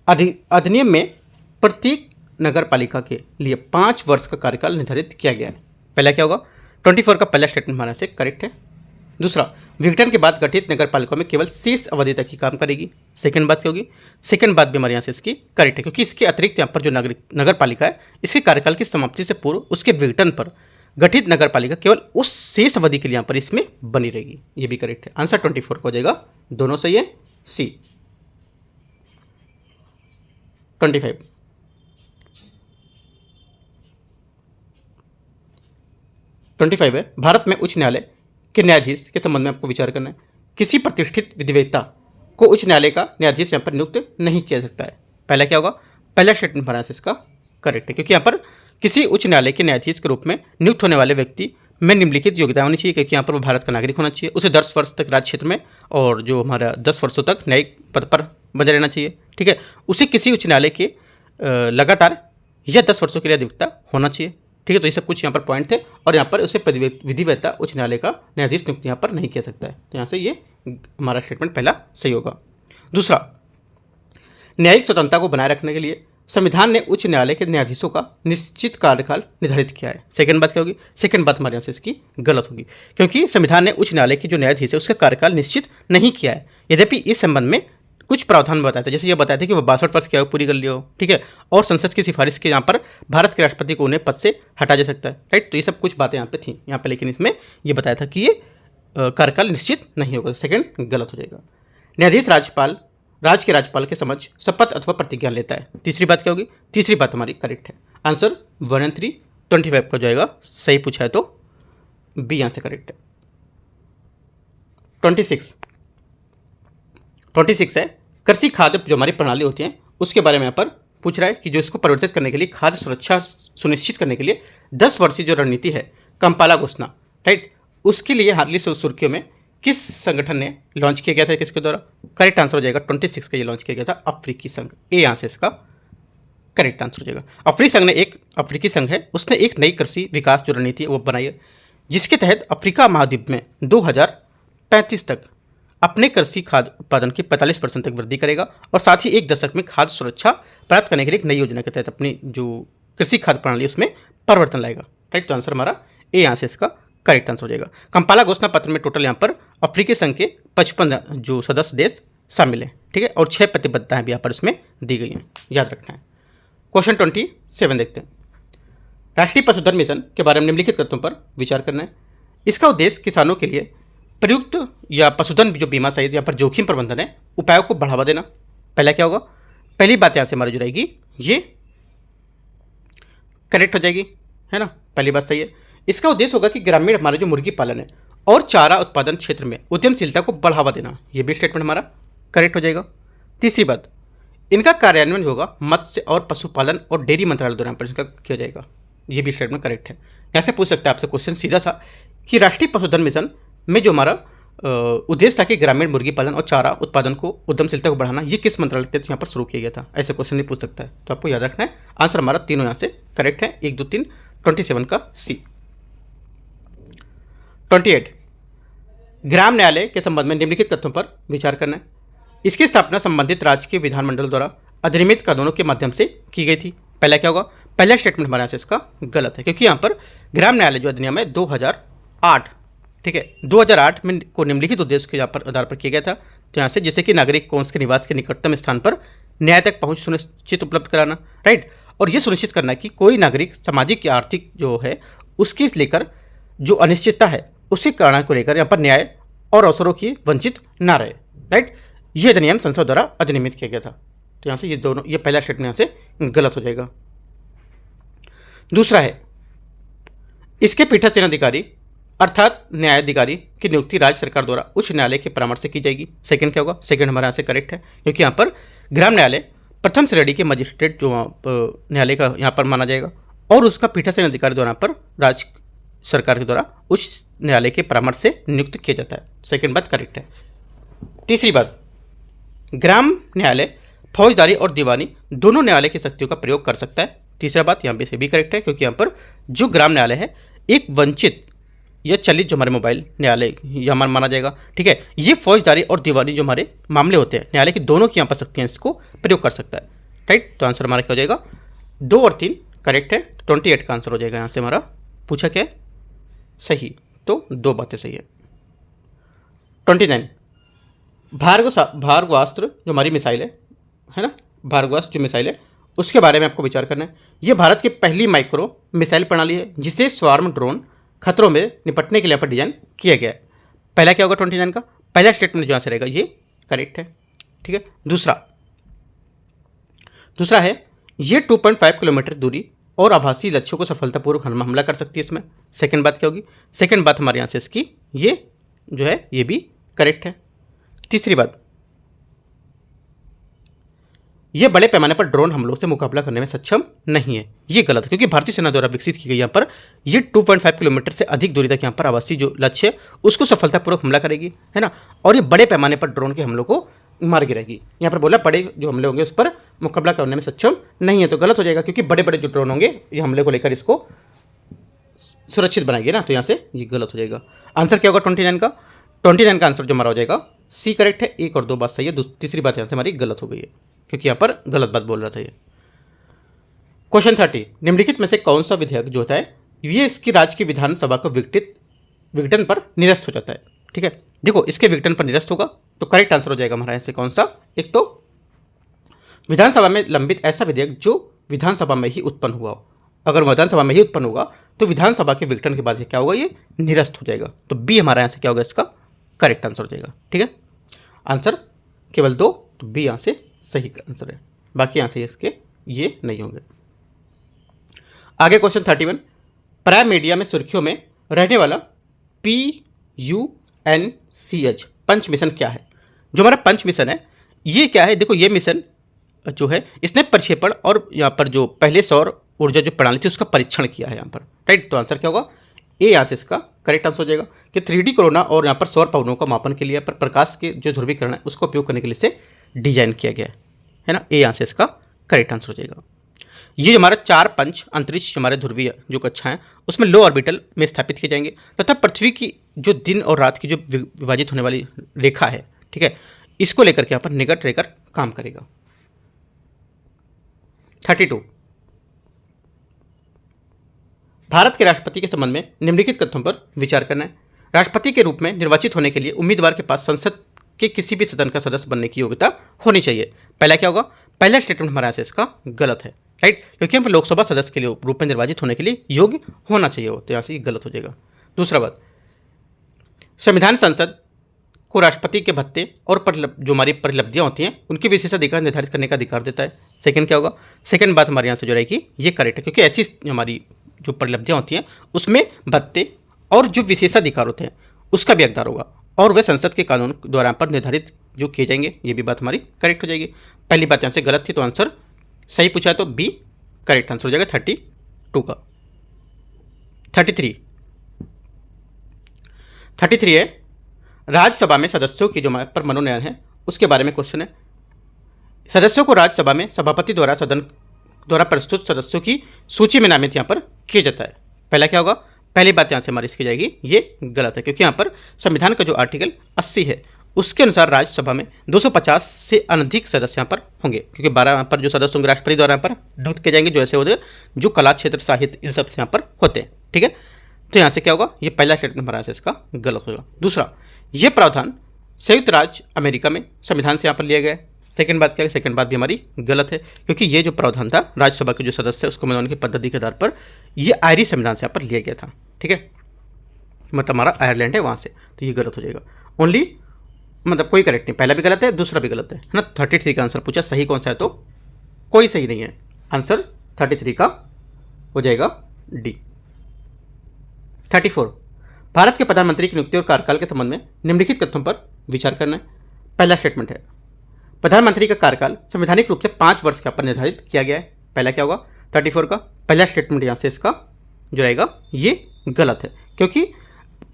है। अधिनियम में प्रत्येक नगर पालिका के लिए 5 वर्ष का कार्यकाल निर्धारित किया गया है। पहला क्या होगा, 24 का पहला स्टेटमेंट हमारे से करेक्ट है। दूसरा, विघटन के बाद गठित नगर पालिकाओं में केवल शेष अवधि तक ही काम करेगी। सेकंड बात क्या होगी, सेकंड बात भी हमारे यहाँ से इसकी करेक्ट है, क्योंकि इसके अतिरिक्त यहाँ पर जो नगर पालिका है इसके कार्यकाल की समाप्ति से पूर्व उसके विघटन पर गठित नगर पालिका केवल उस शेष अवधि के लिए यहाँ पर इसमें बनी रहेगी। ये भी करेक्ट है। आंसर 24 का हो जाएगा, दोनों सही है। सी 25 है, भारत में उच्च न्यायालय के न्यायाधीश के संबंध में आपको विचार करना है। किसी प्रतिष्ठित विधिवेत्ता को उच्च न्यायालय का न्यायाधीश यहाँ पर नियुक्त नहीं किया जा सकता है। पहला क्या होगा, पहला स्टेटमेंट हमारा इसका करेक्ट है, क्योंकि यहाँ पर किसी उच्च न्यायालय के न्यायाधीश के रूप में नियुक्त होने वाले व्यक्ति में निम्नलिखित योग्यता होनी चाहिए, क्योंकि यहाँ पर वो भारत का नागरिक होना चाहिए, उसे 10 वर्ष तक राज्य क्षेत्र में और जो हमारा 10 वर्षों तक न्यायिक पद पर बने रहना चाहिए। ठीक है, उसे किसी उच्च न्यायालय के लगातार या 10 वर्षों के लिए अधिवक्ता होना चाहिए। ठीक है, तो ये सब कुछ यहाँ पर पॉइंट थे और यहाँ पर उसे विधिवेत्ता उच्च न्यायालय का न्यायाधीश नियुक्त यहाँ पर नहीं किया सकता है। तो यहाँ से ये हमारा स्टेटमेंट पहला सही होगा। दूसरा, न्यायिक स्वतंत्रता को बनाए रखने के लिए संविधान ने उच्च न्यायालय के न्यायाधीशों का निश्चित कार्यकाल निर्धारित किया है। सेकंड बात क्या होगी, सेकंड बात हमारे यहाँ से इसकी गलत होगी, क्योंकि संविधान ने उच्च न्यायालय की जो न्यायाधीश है उसका कार्यकाल निश्चित नहीं किया है। यद्यपि इस संबंध में कुछ प्रावधान बताया था, जैसे ये बताया था कि वो 62 वर्ष की आयु पूरी कर लिया हो। ठीक है, और संसद की सिफारिश के यहाँ पर भारत के राष्ट्रपति को उन्हें पद से हटा जा सकता है। राइट, तो ये सब कुछ बातें यहाँ पे थी यहाँ पे, लेकिन इसमें ये बताया था कि ये कार्यकाल निश्चित नहीं होगा। सेकंड गलत हो जाएगा। न्यायाधीश राज्य के राज्यपाल के समक्ष शपथ अथवा प्रतिज्ञा लेता है। तीसरी बात क्या होगी, तीसरी बात हमारी करेक्ट है। आंसर 1 और 3 25 का जाएगा, सही पूछा है तो बी यहाँ से करेक्ट है। 26 है, कृषि खाद्य जो हमारी प्रणाली होती है उसके बारे में यहाँ पर पूछ रहा है कि जो इसको परिवर्तित करने के लिए खाद्य सुरक्षा सुनिश्चित करने के लिए 10 वर्षीय जो रणनीति है कंपाला घोषणा, राइट, उसके लिए हाल ही सुर्खियों में किस संगठन ने लॉन्च किया गया था, किसके द्वारा? करेक्ट आंसर हो जाएगा 26 का ये लॉन्च किया गया था अफ्रीकी संघ। ए यहाँ से इसका करेक्ट आंसर हो जाएगा। अफ्रीकी संघ है, उसने एक नई कृषि विकास जो रणनीति है वो बनाई है, जिसके तहत अफ्रीका महाद्वीप में 2035 तक अपने कृषि खाद्य उत्पादन की 45% तक वृद्धि करेगा और साथ ही एक दशक में खाद्य सुरक्षा प्राप्त करने के लिए एक नई योजना के तहत अपनी जो कृषि खाद्य प्रणाली उसमें परिवर्तन लाएगा। राइट, तो आंसर हमारा ए यहाँ से इसका करेक्ट आंसर हो जाएगा। कंपाला घोषणा पत्र में टोटल यहाँ पर अफ्रीकी संघ के 55 जो सदस्य देश शामिल हैं। ठीक है, और 6 प्रतिबद्धताएं भी यहाँ पर इसमें दी गई हैं, याद रखना है। क्वेश्चन 27 देखते हैं। राष्ट्रीय पशुधन मिशन के बारे में निम्नलिखित तथ्यों पर विचार करना है। इसका उद्देश्य किसानों के लिए प्रयुक्त या पशुधन जो बीमा सहित यहाँ पर जोखिम प्रबंधन है उपायों को बढ़ावा देना। पहला क्या होगा, पहली बात यहाँ से हमारी जो रहेगी ये करेक्ट हो जाएगी, है ना, पहली बात सही है। इसका उद्देश्य होगा कि ग्रामीण हमारा जो मुर्गी पालन है और चारा उत्पादन क्षेत्र में उद्यमशीलता को बढ़ावा देना, ये भी स्टेटमेंट हमारा करेक्ट हो जाएगा। तीसरी बात, इनका कार्यान्वयन होगा मत्स्य और पशुपालन और डेयरी मंत्रालय द्वारा पर इसका किया जाएगा, ये भी स्टेटमेंट करेक्ट है। यहाँ से पूछ सकता है आपसे क्वेश्चन सीधा सा कि राष्ट्रीय पशुधन मिशन में जो हमारा उद्देश्य था कि ग्रामीण मुर्गी पालन और चारा उत्पादन को उद्यमशीलता को बढ़ाना, ये किस मंत्रालय के तहत यहाँ पर शुरू किया गया था, ऐसे क्वेश्चन भी पूछ सकता है। तो आपको याद रखना है आंसर हमारा तीनों यहाँ से करेक्ट है, 1, 2, 3, 27 का सी। 28, ग्राम न्यायालय के संबंध में निम्नलिखित तथ्यों पर विचार करना है। इसकी स्थापना संबंधित राज्य के विधानमंडल द्वारा अधिनियमित कानूनों के माध्यम से की गई थी। पहला क्या होगा, पहला स्टेटमेंट हमारे यहाँ से इसका गलत है, क्योंकि यहाँ पर ग्राम न्यायालय जो अधिनियम है 2008, ठीक है, 2008 में को निम्नलिखित उद्देश्य के यहाँ पर आधार पर किया गया था। तो यहाँ से जैसे कि नागरिक को उसके निवास के निकटतम स्थान पर न्याय तक पहुँच सुनिश्चित उपलब्ध कराना, राइट, और ये सुनिश्चित करना कि कोई नागरिक सामाजिक या आर्थिक जो है उसकी लेकर जो अनिश्चितता है उसके कारण को लेकर यहाँ पर न्याय और अवसरों की वंचित ना रहे, राइट। ये अधिनियम संसद द्वारा अधिनियमित किया गया था। तो यहाँ से ये दोनों, ये पहला स्टेटमेंट यहाँ से गलत हो जाएगा। दूसरा है, इसके पीठासीन अधिकारी अर्थात न्यायाधिकारी की नियुक्ति राज्य सरकार द्वारा उच्च न्यायालय के परामर्श से की जाएगी। सेकंड क्या होगा, सेकंड हमारे यहाँ से करेक्ट है, क्योंकि यहाँ पर ग्राम न्यायालय प्रथम श्रेणी के मजिस्ट्रेट जो न्यायालय का यहाँ पर माना जाएगा और उसका पीठासीन अधिकारी द्वारा पर राज्य सरकार के द्वारा उच्च न्यायालय के परामर्श से नियुक्त किया जाता है। सेकंड बात करेक्ट है। तीसरी बात, ग्राम न्यायालय फौजदारी और दीवानी दोनों न्यायालय की शक्तियों का प्रयोग कर सकता है। तीसरा बात यहाँ पे से भी करेक्ट है, क्योंकि यहाँ पर जो ग्राम न्यायालय है एक वंचित या चलित जो हमारे मोबाइल न्यायालय यहाँ माना जाएगा, ठीक है। ये फौजदारी और दीवानी जो हमारे मामले होते हैं न्यायालय की दोनों की यहाँ पर शक्तियाँ इसको प्रयोग कर सकता है, राइट। तो आंसर हमारा क्या हो जाएगा, 2 और 3 करेक्ट है। 28 का आंसर हो जाएगा यहाँ से हमारा। पूछा क्या है, सही, तो 2 बातें सही है। 29, भार्गवास्त्र जो हमारी मिसाइल है ना, भार्गवास्त्र जो मिसाइल है उसके बारे में आपको विचार करना है। ये भारत की पहली माइक्रो मिसाइल प्रणाली है जिसे स्वार्म ड्रोन खतरों में निपटने के लिए यहाँ पर डिजाइन किया गया है। पहला क्या होगा 29 का, पहला स्टेटमेंट जो यहाँ से रहेगा ये करेक्ट है, ठीक है। दूसरा है, ये 2.5 किलोमीटर दूरी और आभासी लक्ष्यों को सफलतापूर्वक हमला कर सकती है इसमें। सेकंड बात क्या होगी, सेकंड बात हमारे यहाँ से इसकी ये जो है ये भी करेक्ट है। तीसरी बात, ये बड़े पैमाने पर ड्रोन हमलों से मुकाबला करने में सक्षम नहीं है, ये गलत है, क्योंकि भारतीय सेना द्वारा विकसित की गई यहाँ पर ये 2.5 किलोमीटर से अधिक दूरी तक यहाँ पर आवासीय जो लक्ष्य है उसको सफलतापूर्वक हमला करेगी, है ना। और ये बड़े पैमाने पर ड्रोन के हमलों को मार गिरेगी। यहाँ पर बोला बड़े जो हमले होंगे उस पर मुकाबला करने में सक्षम नहीं है, तो गलत हो जाएगा, क्योंकि बड़े बड़े जो ड्रोन होंगे ये हमले को लेकर इसको सुरक्षित बनाएंगे ना, तो यहाँ से ये गलत हो जाएगा। आंसर क्या होगा 29 का, 29 का आंसर जो हमारा हो जाएगा सी करेक्ट है। 1 और 2 बात सही है, तीसरी बात यहाँ से हमारी गलत हो गई है, क्योंकि यहाँ पर गलत बात बोल रहा था ये। क्वेश्चन 30, निम्नलिखित में से कौन सा विधेयक जो होता है ये इसकी राज्य की विधानसभा को विघटन पर निरस्त हो जाता है, ठीक है। देखो इसके विघटन पर निरस्त होगा तो करेक्ट आंसर हो जाएगा हमारा ऐसे कौन सा, एक तो विधानसभा में लंबित ऐसा विधेयक जो विधानसभा में ही उत्पन्न हुआ हो। अगर विधानसभा में ही उत्पन्न होगा तो विधानसभा के विघटन के बाद ये क्या होगा, ये निरस्त हो जाएगा। तो बी हमारा यहाँ से क्या होगा, इसका करेक्ट आंसर हो जाएगा, ठीक है। आंसर केवल 2, तो बी यहाँ से सही आंसर है, बाकी यहाँ से इसके ये नहीं होंगे। आगे क्वेश्चन 31, प्राइम मीडिया में सुर्खियों में रहने वाला PUNCH पंच मिशन क्या है। जो हमारा पंच मिशन है ये क्या है, देखो ये मिशन जो है इसने प्रक्षेपण और यहाँ पर जो पहले सौर ऊर्जा जो प्रणाली थी उसका परीक्षण किया है यहाँ पर, राइट। तो आंसर क्या होगा, ए यहाँ से इसका करेक्ट आंसर हो जाएगा कि 3D कोरोना और यहाँ पर सौर पवनों का मापन के लिए पर प्रकाश के जो ध्रुवीकरण है उसका उपयोग करने के लिए से डिजाइन किया गया है ना। ए यहाँ से इसका करेक्ट आंसर हो जाएगा। ये हमारा 4 पंच अंतरिक्ष हमारे ध्रुवीय जो कक्षा है उसमें लो ऑर्बिटल में स्थापित किए जाएंगे तथा पृथ्वी की जो दिन और रात की जो विभाजित होने वाली रेखा है, ठीक है, इसको लेकर के यहाँ पर निकट रहकर काम करेगा। 32, भारत के राष्ट्रपति के संबंध में निम्नलिखित कथनों पर विचार करना है। राष्ट्रपति के रूप में निर्वाचित होने के लिए उम्मीदवार के पास संसद के किसी भी सदन का सदस्य बनने की योग्यता होनी चाहिए। पहला क्या होगा, पहला स्टेटमेंट हमारे यहाँ से इसका गलत है, राइट, क्योंकि हम लोकसभा सदस्य के लिए रूप में निर्वाचित होने के लिए योग्य होना चाहिए हो, तो यहाँ से गलत हो जाएगा। दूसरा बात, संविधान संसद को राष्ट्रपति के भत्ते और जो हमारी परिलब्धियाँ होती हैं उनके विशेषाधिकार निर्धारित करने का अधिकार देता है। सेकंड क्या होगा, सेकंड बात हमारे यहाँ से जो रहेगी ये करेक्ट है, क्योंकि ऐसी हमारी जो परिलब्धियाँ होती हैं उसमें भत्ते और जो विशेषाधिकार होते हैं उसका भी हकदार होगा, और वह संसद के कानून द्वारा यहाँ पर निर्धारित जो किए जाएंगे। ये भी बात हमारी करेक्ट हो जाएगी। पहली बात यहाँ से गलत थी तो आंसर सही पूछा है तो बी करेक्ट आंसर हो जाएगा 32 का। 33 है राज्यसभा में सदस्यों की जो पर मनोनयन है उसके बारे में क्वेश्चन है। सदस्यों को राज्यसभा में सभापति द्वारा सदन द्वारा प्रस्तुत सदस्यों की सूची में नामित यहाँ पर किया जाता है। पहला क्या होगा, पहली बात यहाँ से हमारी इसकी जाएगी ये गलत है, क्योंकि यहाँ पर संविधान का जो आर्टिकल 80 है उसके अनुसार राज्यसभा में 250 से अधिक सदस्य यहाँ पर होंगे, क्योंकि 12 यहाँ पर जो सदस्य होंगे राष्ट्रपति द्वारा यहाँ पर नियुक्त किए जाएंगे, जो ऐसे होते जो कला क्षेत्र साहित्य इन सब से यहाँ पर होते हैं। ठीक है, तो यहाँ से क्या होगा, ये पहला स्टेटमेंट हमारा से इसका गलत होगा। दूसरा, ये प्रावधान संयुक्त राज्य अमेरिका में संविधान से यहाँ पर लिया गया है। सेकंड बात क्या है, सेकंड बात भी हमारी गलत है, क्योंकि ये जो प्रावधान था राज्यसभा के जो सदस्य उसको मनोनयन की पद्धति के आधार पर ये आयरिश संविधान से यहाँ पर लिया गया था। ठीक है, मतलब हमारा आयरलैंड है वहाँ से, तो ये गलत हो जाएगा। ओनली मतलब कोई करेक्ट नहीं, पहला भी गलत है दूसरा भी गलत है ना। 33 का आंसर पूछा, सही कौन सा है तो कोई सही नहीं है, आंसर 33 का हो जाएगा डी। 34, भारत के प्रधानमंत्री की नियुक्ति और कार्यकाल के संबंध में निम्नलिखित तथ्यों पर विचार करना है। पहला स्टेटमेंट है प्रधानमंत्री का कार्यकाल संवैधानिक रूप से 5 वर्ष के पर निर्धारित किया गया है। पहला क्या होगा, 34 का पहला स्टेटमेंट यहाँ से इसका जो रहेगा ये गलत है, क्योंकि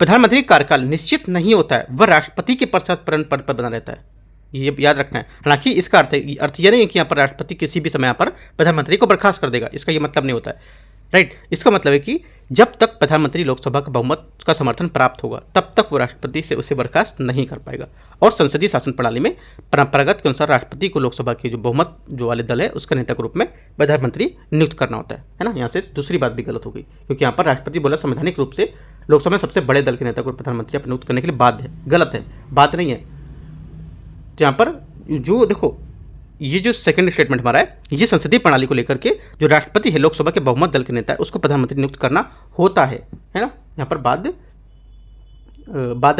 प्रधानमंत्री का कार्यकाल निश्चित नहीं होता है, वह राष्ट्रपति के पश्चात पद पर बना रहता है, ये याद रखना है। हालांकि इसका अर्थ यह नहीं है कि यहाँ पर राष्ट्रपति किसी भी समय यहाँ पर प्रधानमंत्री को बर्खास्त कर देगा, इसका ये मतलब नहीं होता है। राइट, इसका मतलब है कि जब तक प्रधानमंत्री लोकसभा का बहुमत का समर्थन प्राप्त होगा तब तक वो राष्ट्रपति से उसे बर्खास्त नहीं कर पाएगा। और संसदीय शासन प्रणाली में परंपरागत के अनुसार राष्ट्रपति को लोकसभा के जो बहुमत जो वाले दल है उसका नेता के रूप में प्रधानमंत्री नियुक्त करना होता है ना। यहाँ से दूसरी बात भी गलत हो गई, क्योंकि यहाँ पर राष्ट्रपति बोला संवैधानिक रूप से लोकसभा में सबसे बड़े दल के नेता को प्रधानमंत्री नियुक्त करने के लिए बाध्य है, गलत है, बात नहीं है। तो यहाँ पर जो देखो ये जो सेकंड स्टेटमेंट हमारा है ये संसदीय प्रणाली को लेकर के जो राष्ट्रपति है लोकसभा के बहुमत दल के नेता है उसको प्रधानमंत्री नियुक्त करना होता है ना। यहाँ पर बात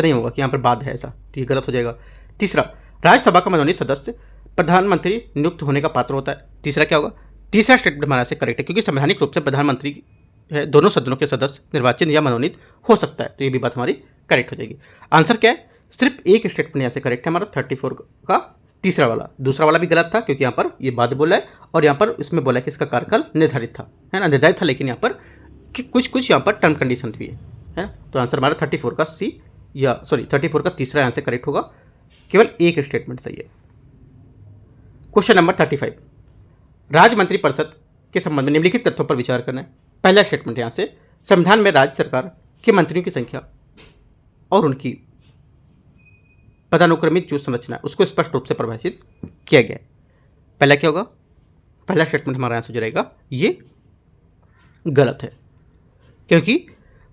नहीं होगा कि यहाँ पर बात है ऐसा, तो ये गलत हो जाएगा। तीसरा, राज्यसभा का मनोनीत सदस्य प्रधानमंत्री नियुक्त होने का पात्र होता है। तीसरा क्या होगा, तीसरा स्टेटमेंट हमारा से करेक्ट है, क्योंकि संवैधानिक रूप से प्रधानमंत्री है दोनों सदनों के सदस्य निर्वाचित या मनोनीत हो सकता है, तो ये भी बात हमारी करेक्ट हो जाएगी। आंसर क्या है, सिर्फ एक स्टेटमेंट यहाँ से करेक्ट है हमारा 34 का तीसरा वाला, दूसरा वाला भी गलत था क्योंकि यहाँ पर ये बात बोला है और यहाँ पर इसमें बोला है कि इसका कार्यकाल निर्धारित था, है ना, निर्धारित था, लेकिन यहाँ पर कि कुछ यहाँ पर टर्म कंडीशन भी है ना। तो आंसर हमारा 34 का सी या 34 का तीसरा यहाँ से करेक्ट होगा, केवल एक स्टेटमेंट सही है। क्वेश्चन नंबर 35, राज्य मंत्रिपरिषद के संबंध में निम्नलिखित तथ्यों पर विचार करना है। पहला स्टेटमेंट यहाँ से संविधान में राज्य सरकार के मंत्रियों की संख्या और उनकी पदानुक्रमित जो संरचना है उसको स्पष्ट रूप से परिभाषित किया गया है। पहला क्या होगा, पहला स्टेटमेंट हमारा यहाँ से जो रहेगा ये गलत है, क्योंकि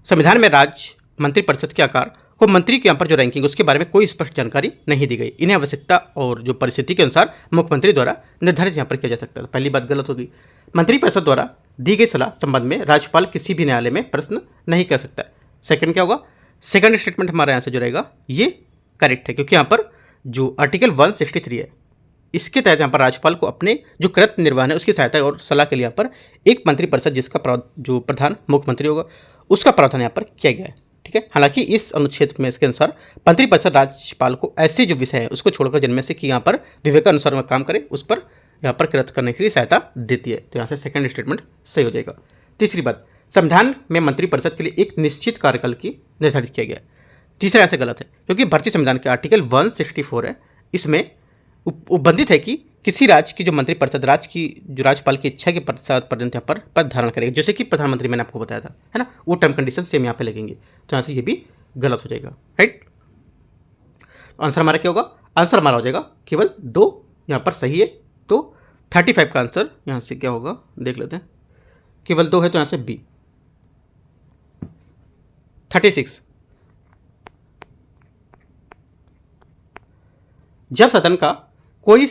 संविधान में राज्य मंत्रिपरिषद के आकार को मंत्री के यहाँ पर जो रैंकिंग उसके बारे में कोई स्पष्ट जानकारी नहीं दी गई। इन्हें आवश्यकता और जो परिस्थिति के अनुसार मुख्यमंत्री द्वारा निर्धारित यहाँ पर किया जा सकता है। पहली बात गलत होगी, मंत्रिपरिषद द्वारा दी गई सलाह संबंध में राज्यपाल किसी भी न्यायालय में प्रश्न नहीं कर सकता है। सेकंड क्या होगा, सेकंड स्टेटमेंट हमारे यहाँ से जो रहेगा ये करेक्ट है, क्योंकि यहाँ पर जो आर्टिकल 163 है इसके तहत यहाँ पर राज्यपाल को अपने जो कृत्य निर्वहन है उसकी सहायता और सलाह के लिए यहाँ पर एक मंत्रिपरिषद जिसका जो प्रधान मुख्यमंत्री होगा उसका प्रावधान यहाँ पर किया गया है। ठीक है, हालांकि इस अनुच्छेद में इसके अनुसार मंत्रिपरिषद राज्यपाल को ऐसे जो विषय है उसको छोड़कर जिनमें से कि यहाँ पर विवेकानुसार में काम करे उस पर यहाँ पर कृत्य करने के लिए सहायता देती है। तो यहाँ से सेकंड स्टेटमेंट सही हो जाएगा। तीसरी बात, संविधान में मंत्रिपरिषद के लिए एक निश्चित कार्यकाल की निर्धारित किया गया है। तीसरा ऐसे गलत है, क्योंकि भारतीय संविधान के आर्टिकल 164 है इसमें उपबंधित है कि किसी राज्य की जो मंत्रिपरिषद राज्य की जो राज्यपाल की इच्छा के पर्यंत यहाँ पर पद धारण करेगा, जैसे कि प्रधानमंत्री मैंने आपको बताया था, है ना, वो टर्म कंडीशन सेम यहाँ पे लगेंगे। तो यहाँ से ये भी गलत हो जाएगा। राइट, आंसर हमारा क्या होगा, आंसर हमारा हो जाएगा केवल 2 यहाँ पर सही है। तो 35 का आंसर यहाँ से क्या होगा देख लेते हैं, केवल 2 है तो यहाँ से बी। 36, जब सदन का कोई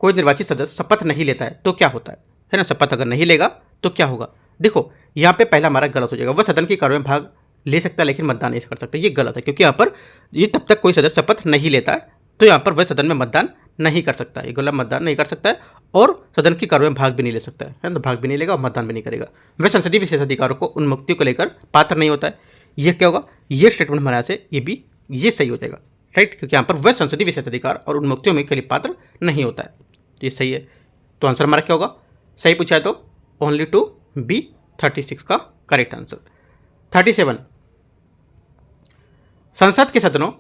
निर्वाचित सदस्य शपथ नहीं लेता है तो क्या होता है ना, शपथ अगर नहीं लेगा तो क्या होगा। देखो यहाँ पे पहला हमारा गलत हो जाएगा, वह सदन की कार्रवाई में भाग ले सकता है लेकिन मतदान नहीं कर सकता, ये गलत है, क्योंकि यहाँ पर ये तब तक कोई सदस्य शपथ नहीं लेता है तो यहाँ पर वह सदन में मतदान नहीं कर सकता, ये गलत, मतदान नहीं कर सकता है और सदन की कार्रवाई में भाग भी नहीं ले सकता है, तो भाग भी नहीं लेगा और मतदान भी नहीं करेगा। वह संसदीय विशेषाधिकारों को उन्मुक्ति को लेकर पात्र नहीं होता है। ये क्या होगा, ये स्टेटमेंट हमारे यहाँ से ये भी ये सही हो जाएगा, राइट, क्योंकि यहाँ पर वह संसदीय विशेषाधिकार और उन्मुक्तियों में के लिए पात्र नहीं होता है, ये सही है। तो आंसर हमारा क्या होगा, सही पूछा है तो ओनली टू बी 36 का करेक्ट आंसर। 37 संसद के सदनों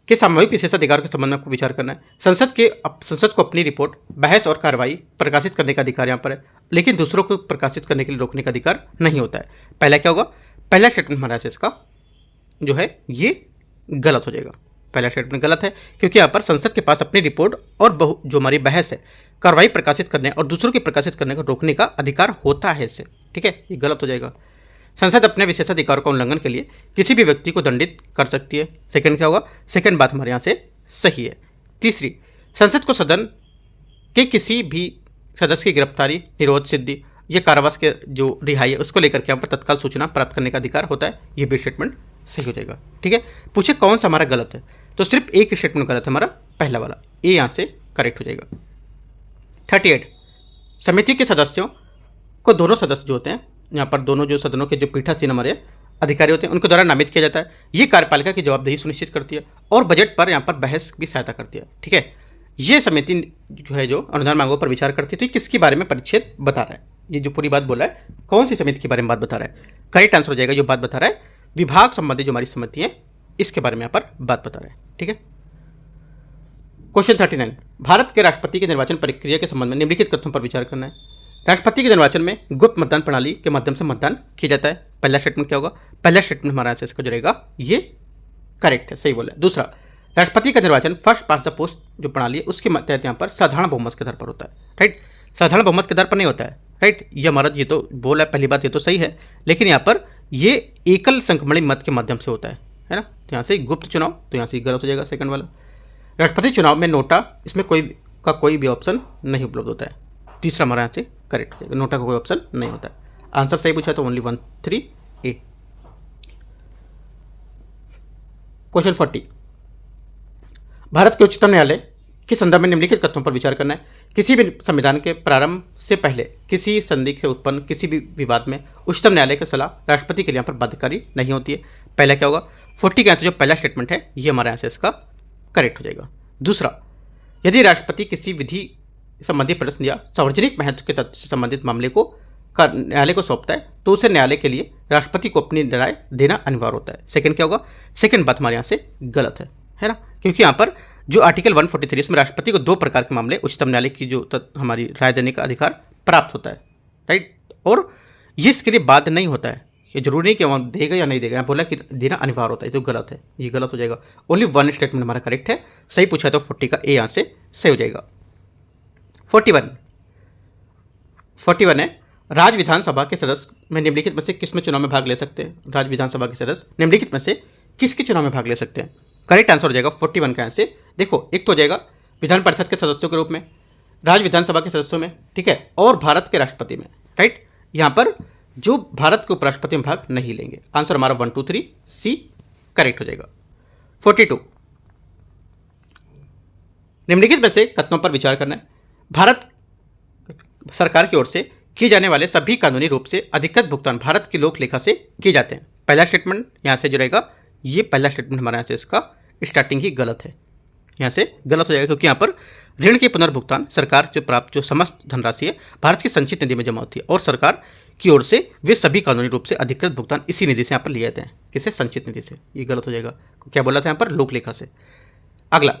के सामूहिक विशेषाधिकार के संबंध में आपको विचार करना है। संसद को अपनी रिपोर्ट, बहस और कार्रवाई प्रकाशित करने का अधिकार यहाँ पर है, लेकिन दूसरों को प्रकाशित करने के लिए रोकने का अधिकार नहीं होता है। पहला क्या होगा, पहला स्टेटमेंट हमारा से इसका जो है ये गलत हो जाएगा। पहला स्टेटमेंट गलत है क्योंकि यहाँ पर संसद के पास अपनी रिपोर्ट और जो हमारी बहस है, कार्रवाई प्रकाशित करने और दूसरों की प्रकाशित करने को रोकने का अधिकार होता है इससे, ठीक है, ये गलत हो जाएगा। संसद अपने विशेषाधिकारों का उल्लंघन के लिए किसी भी व्यक्ति को दंडित कर सकती है। सेकंड क्या होगा, सेकंड बात हमारे यहाँ से सही है। तीसरी, संसद को सदन के किसी भी सदस्य की गिरफ्तारी, निरोध, सिद्धि या कारावास के जो रिहाई है उसको लेकर के यहाँ पर तत्काल सूचना प्राप्त करने का अधिकार होता है। ये भी स्टेटमेंट सही हो जाएगा, ठीक है। पूछे कौन सा हमारा गलत है, तो सिर्फ एक स्टेटमेंट गलत है हमारा, पहला वाला, ये यहाँ से करेक्ट हो जाएगा। 38 समिति के सदस्यों को दोनों सदस्य जो होते हैं, यहाँ पर दोनों जो सदनों के जो पीठासीन हमारे अधिकारी होते हैं उनके द्वारा नामित किया जाता है। ये कार्यपालिका की जवाबदेही सुनिश्चित करती है और बजट पर यहाँ पर बहस की सहायता करती है, ठीक है। ये समिति जो है जो अनुदान मांगों पर विचार करती है, तो किसके बारे में परिच्छेद बता रहा है, ये जो पूरी बात बोला है कौन सी समिति के बारे में बात बता रहा है, करेक्ट आंसर हो जाएगा। जो बात बता रहा है विभाग संबंधी जो हमारी समिति है इसके बारे में यहाँ पर बात बता रहा है, ठीक है। क्वेश्चन 39 भारत के राष्ट्रपति के निर्वाचन प्रक्रिया के संबंध में निम्नलिखित तथ्यों पर विचार करना है। राष्ट्रपति के निर्वाचन में गुप्त मतदान प्रणाली के माध्यम से मतदान किया जाता है। पहला स्टेटमेंट क्या होगा, पहला स्टेटमेंट हमारा से इसका जो रहेगा ये करेक्ट है, सही बोला। दूसरा, राष्ट्रपति का निर्वाचन फर्स्ट पास्ट द पोस्ट जो प्रणाली है उसके तहत यहाँ पर साधारण बहुमत के आधार पर होता है, राइट, साधारण बहुमत के आधार पर नहीं होता है, राइट। ये हमारा ये तो बोला है, पहली बात ये तो सही है, लेकिन यहाँ पर ये एकल संक्रमणी मत के माध्यम से होता है ना। तो यहाँ से गुप्त चुनाव, तो यहाँ से गलत हो जाएगा सेकंड वाला। राष्ट्रपति चुनाव में नोटा, इसमें कोई भी ऑप्शन नहीं उपलब्ध होता है। तीसरा हमारा यहाँ से करेक्ट हो जाएगा, नोटा का कोई ऑप्शन नहीं होता है। आंसर सही पूछा तो ओनली 1 3 ए। क्वेश्चन 40 भारत के उच्चतम न्यायालय के संदर्भ में निम्नलिखित तथ्यों पर विचार करना है। किसी भी संविधान के प्रारंभ से पहले किसी संधि से उत्पन्न किसी भी विवाद में उच्चतम न्यायालय की सलाह राष्ट्रपति के लिए यहाँ पर बाध्यकारी नहीं होती है। पहला क्या होगा, 40 का आंसर जो पहला स्टेटमेंट है ये हमारे यहाँ से इसका करेक्ट हो जाएगा। दूसरा, यदि राष्ट्रपति किसी विधि संबंधी प्रश्न या सार्वजनिक महत्व के तथ्य से संबंधित मामले को न्यायालय को सौंपता है तो उसे न्यायालय के लिए राष्ट्रपति को अपनी राय देना अनिवार्य होता है। सेकंड क्या होगा, सेकंड बात हमारे यहाँ से गलत है ना, क्योंकि यहाँ पर जो आर्टिकल 143 इसमें राष्ट्रपति को 2 प्रकार के मामले उच्चतम न्यायालय की जो हमारी राय देने का अधिकार प्राप्त होता है, राइट, और ये इसके लिए बाध्य नहीं होता है, ये जरूरी नहीं कि वहाँ देगा या नहीं देगा, यहाँ बोला कि देना अनिवार्य होता है, तो गलत है, ये गलत हो जाएगा। ओनली 1 स्टेटमेंट हमारा करेक्ट है, सही पूछा है तो 40 का ए यहाँ से सही हो जाएगा। 41 है राज्य विधानसभा के सदस्य में निम्नलिखित में से किस में चुनाव में भाग ले सकते हैं। राज्य विधानसभा के सदस्य निम्नलिखित में से किसके चुनाव में भाग ले सकते हैं। करेक्ट आंसर हो जाएगा 41 का आंसर। देखो, एक तो हो जाएगा विधान परिषद के सदस्यों के रूप में, राज्य विधानसभा के सदस्यों में, ठीक है, और भारत के राष्ट्रपति में, राइट। यहाँ पर जो भारत के उपराष्ट्रपति में भाग नहीं लेंगे। आंसर हमारा 1 2 3 सी करेक्ट हो जाएगा। 42 निम्नलिखित में से कथनों पर विचार करना है। भारत सरकार की ओर से किए जाने वाले सभी कानूनी रूप से अधिकृत भुगतान भारत की लोक लेखा से किए जाते हैं। पहला स्टेटमेंट यहाँ से जो रहेगा ये पहला स्टेटमेंट हमारे यहाँ से इसका स्टार्टिंग ही गलत है, यहाँ से गलत हो जाएगा, क्योंकि यहाँ पर ऋण के पुनर्भुगतान सरकार से प्राप्त जो समस्त धनराशि है भारत की संचित निधि में जमा होती है और सरकार की ओर से वे सभी कानूनी रूप से अधिकृत भुगतान इसी निधि से यहाँ पर लिए जाते हैं। किससे? संचित निधि से। ये गलत हो जाएगा, क्या बोला था यहाँ पर? लोक लेखा से। अगला,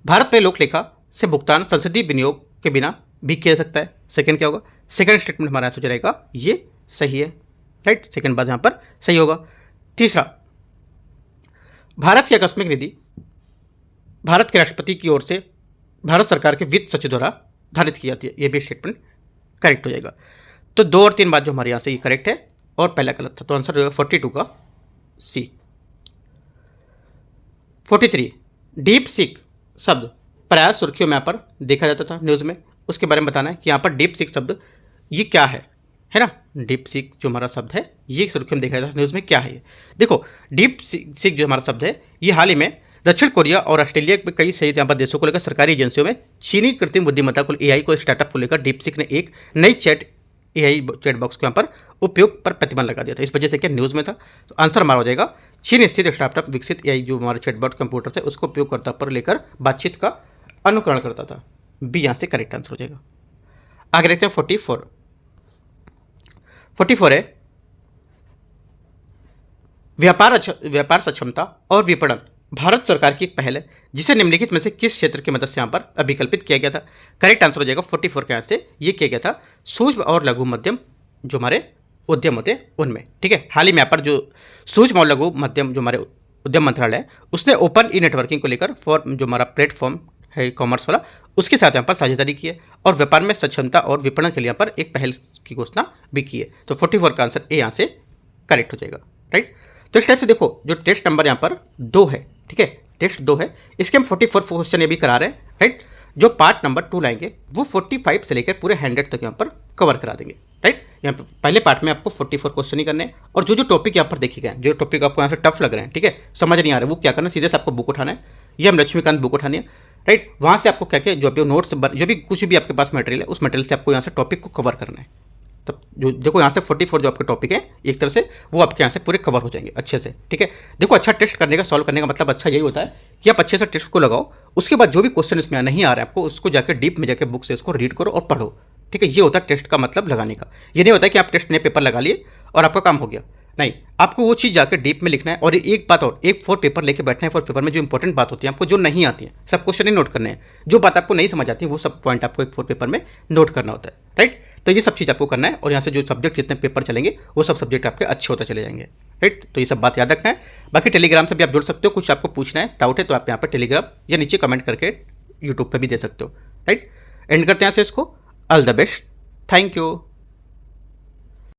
भारत में लोक लेखा से भुगतान संसदीय विनियोग के बिना भी किया जा सकता है। सेकंड क्या होगा? सेकंड स्टेटमेंट हमारा ऐसा रहेगा, ये सही है, राइट। सेकंड बात यहाँ पर सही होगा। तीसरा, भारत की आकस्मिक निधि भारत के राष्ट्रपति की ओर से भारत सरकार के वित्त सचिव द्वारा धारित की जाती है। ये भी स्टेटमेंट करेक्ट हो जाएगा। तो 2 और 3 बात जो हमारे यहाँ से ये करेक्ट है और पहला गलत था, तो आंसर होगा 42 का सी। 43, डीप सीक शब्द प्राय सुर्खियों में यहाँ पर देखा जाता था न्यूज़ में, उसके बारे में बताना है कि यहाँ पर डीप सीक शब्द ये क्या है ना। डीप सीक जो हमारा शब्द है ये सुर्खियों में देखा जाता था न्यूज़ में, क्या है ये? देखो, डीप सीक जो हमारा शब्द है ये हाल ही में दक्षिण कोरिया और ऑस्ट्रेलिया के कई सहित यहाँ पर देशों को लेकर सरकारी एजेंसियों में चीनी कृत्रिम बुद्धिमत्ता को AI को स्टार्टअप को लेकर डीप सीक ने एक नई चैट AI चैट बॉक्स को यहाँ पर उपयोग पर प्रतिबंध लगा दिया था। इस वजह से क्या न्यूज़ में था, तो आंसर हमारा हो जाएगा चीन स्थित स्टार्टअप विकसित AI जो हमारे चैटबॉट कंप्यूटर थे उसको उपयोगकर्ता पर लेकर बातचीत का अनुकरण करता था। बी यहाँ से करेक्ट आंसर हो जाएगा। आगे देखते हैं 44 है व्यापार सक्षमता और विपणन भारत सरकार की एक पहल है जिसे निम्नलिखित में से किस क्षेत्र की मदद से यहाँ पर अभिकल्पित किया गया था। करेक्ट आंसर हो जाएगा 44 के यहाँ से ये किया गया था सूक्ष्म और लघु मध्यम जो हमारे उद्यम होते हैं उनमें। ठीक है, हाल ही में यहाँ पर जो सूक्ष्म और लघु मध्यम जो हमारे उद्यम मंत्रालय है उसने ओपन ई नेटवर्किंग को लेकर फॉर जो हमारा प्लेटफॉर्म है कॉमर्स वाला उसके साथ यहाँ पर साझेदारी की है और व्यापार में सक्षमता और विपणन के लिए यहाँ पर एक पहल की घोषणा भी की है। तो 44 का आंसर ए यहाँ से करेक्ट हो जाएगा। राइट, तो इस टाइप से देखो जो टेस्ट नंबर यहाँ पर 2 है, ठीक है, टेस्ट 2 है, इसके हम 44 क्वेश्चन ये भी करा रहे हैं। राइट, जो पार्ट नंबर 2 लाएंगे वो 45 से लेकर पूरे 100 तक यहाँ पर कवर करा देंगे। राइट, यहाँ पर पहले पार्ट में आपको 44 क्वेश्चन ही करने हैं और जो टॉपिक यहाँ पर देखे गए जो टॉपिक आपको यहाँ से टफ लग रहे हैं, ठीक है, समझ नहीं आ रहे, वो क्या करना है, सीधे से आपको बुक उठाना है, ये हम लक्ष्मीकांत बुक उठानी है। राइट, वहाँ से आपको क्या क्या जो भी नोट्स जो भी कुछ भी आपके पास मटेरियल है उस मटेरियल से आपको यहाँ से टॉपिक को कवर करना है। तो जो देखो यहाँ से 44 जो आपके टॉपिक है एक तरह से वो आपके यहाँ से पूरे कवर हो जाएंगे अच्छे से। ठीक है, देखो अच्छा टेस्ट करने का सॉल्व करने का मतलब अच्छा यही होता है कि आप अच्छे से टेस्ट को लगाओ, उसके बाद जो भी क्वेश्चन इसमें नहीं आ रहा है आपको उसको जाकर डीप में जाकर बुक से उसको रीड करो और पढ़ो। ठीक है, ये होता है टेस्ट का मतलब लगाने का। ये नहीं होता है कि आप टेस्ट ने पेपर लगा लिए और आपका काम हो गया, नहीं, आपको वो चीज़ जाकर डीप में लिखना है। और एक बात और, एक 4 पेपर लेके बैठना है, 4 पेपर में जो इंपॉर्टेंट बात होती है आपको जो नहीं आती है सब क्वेश्चन ही नोट करने हैं, जो बात आपको नहीं समझ आती है वो सब पॉइंट आपको एक 4 पेपर में नोट करना होता है। राइट, तो ये सब चीज़ आपको करना है और यहाँ से जो सब्जेक्ट जितने पेपर चलेंगे वो सब सब्जेक्ट आपके अच्छे होते चले जाएंगे। राइट, तो ये सब बात याद रखना है। बाकी टेलीग्राम से भी आप जुड़ सकते हो, कुछ आपको पूछना है डाउट है तो आप यहाँ पर टेलीग्राम या नीचे कमेंट करके यूट्यूब पर भी दे सकते हो। राइट, एंड करते हैं यहाँ से इसको। All the best, thank you.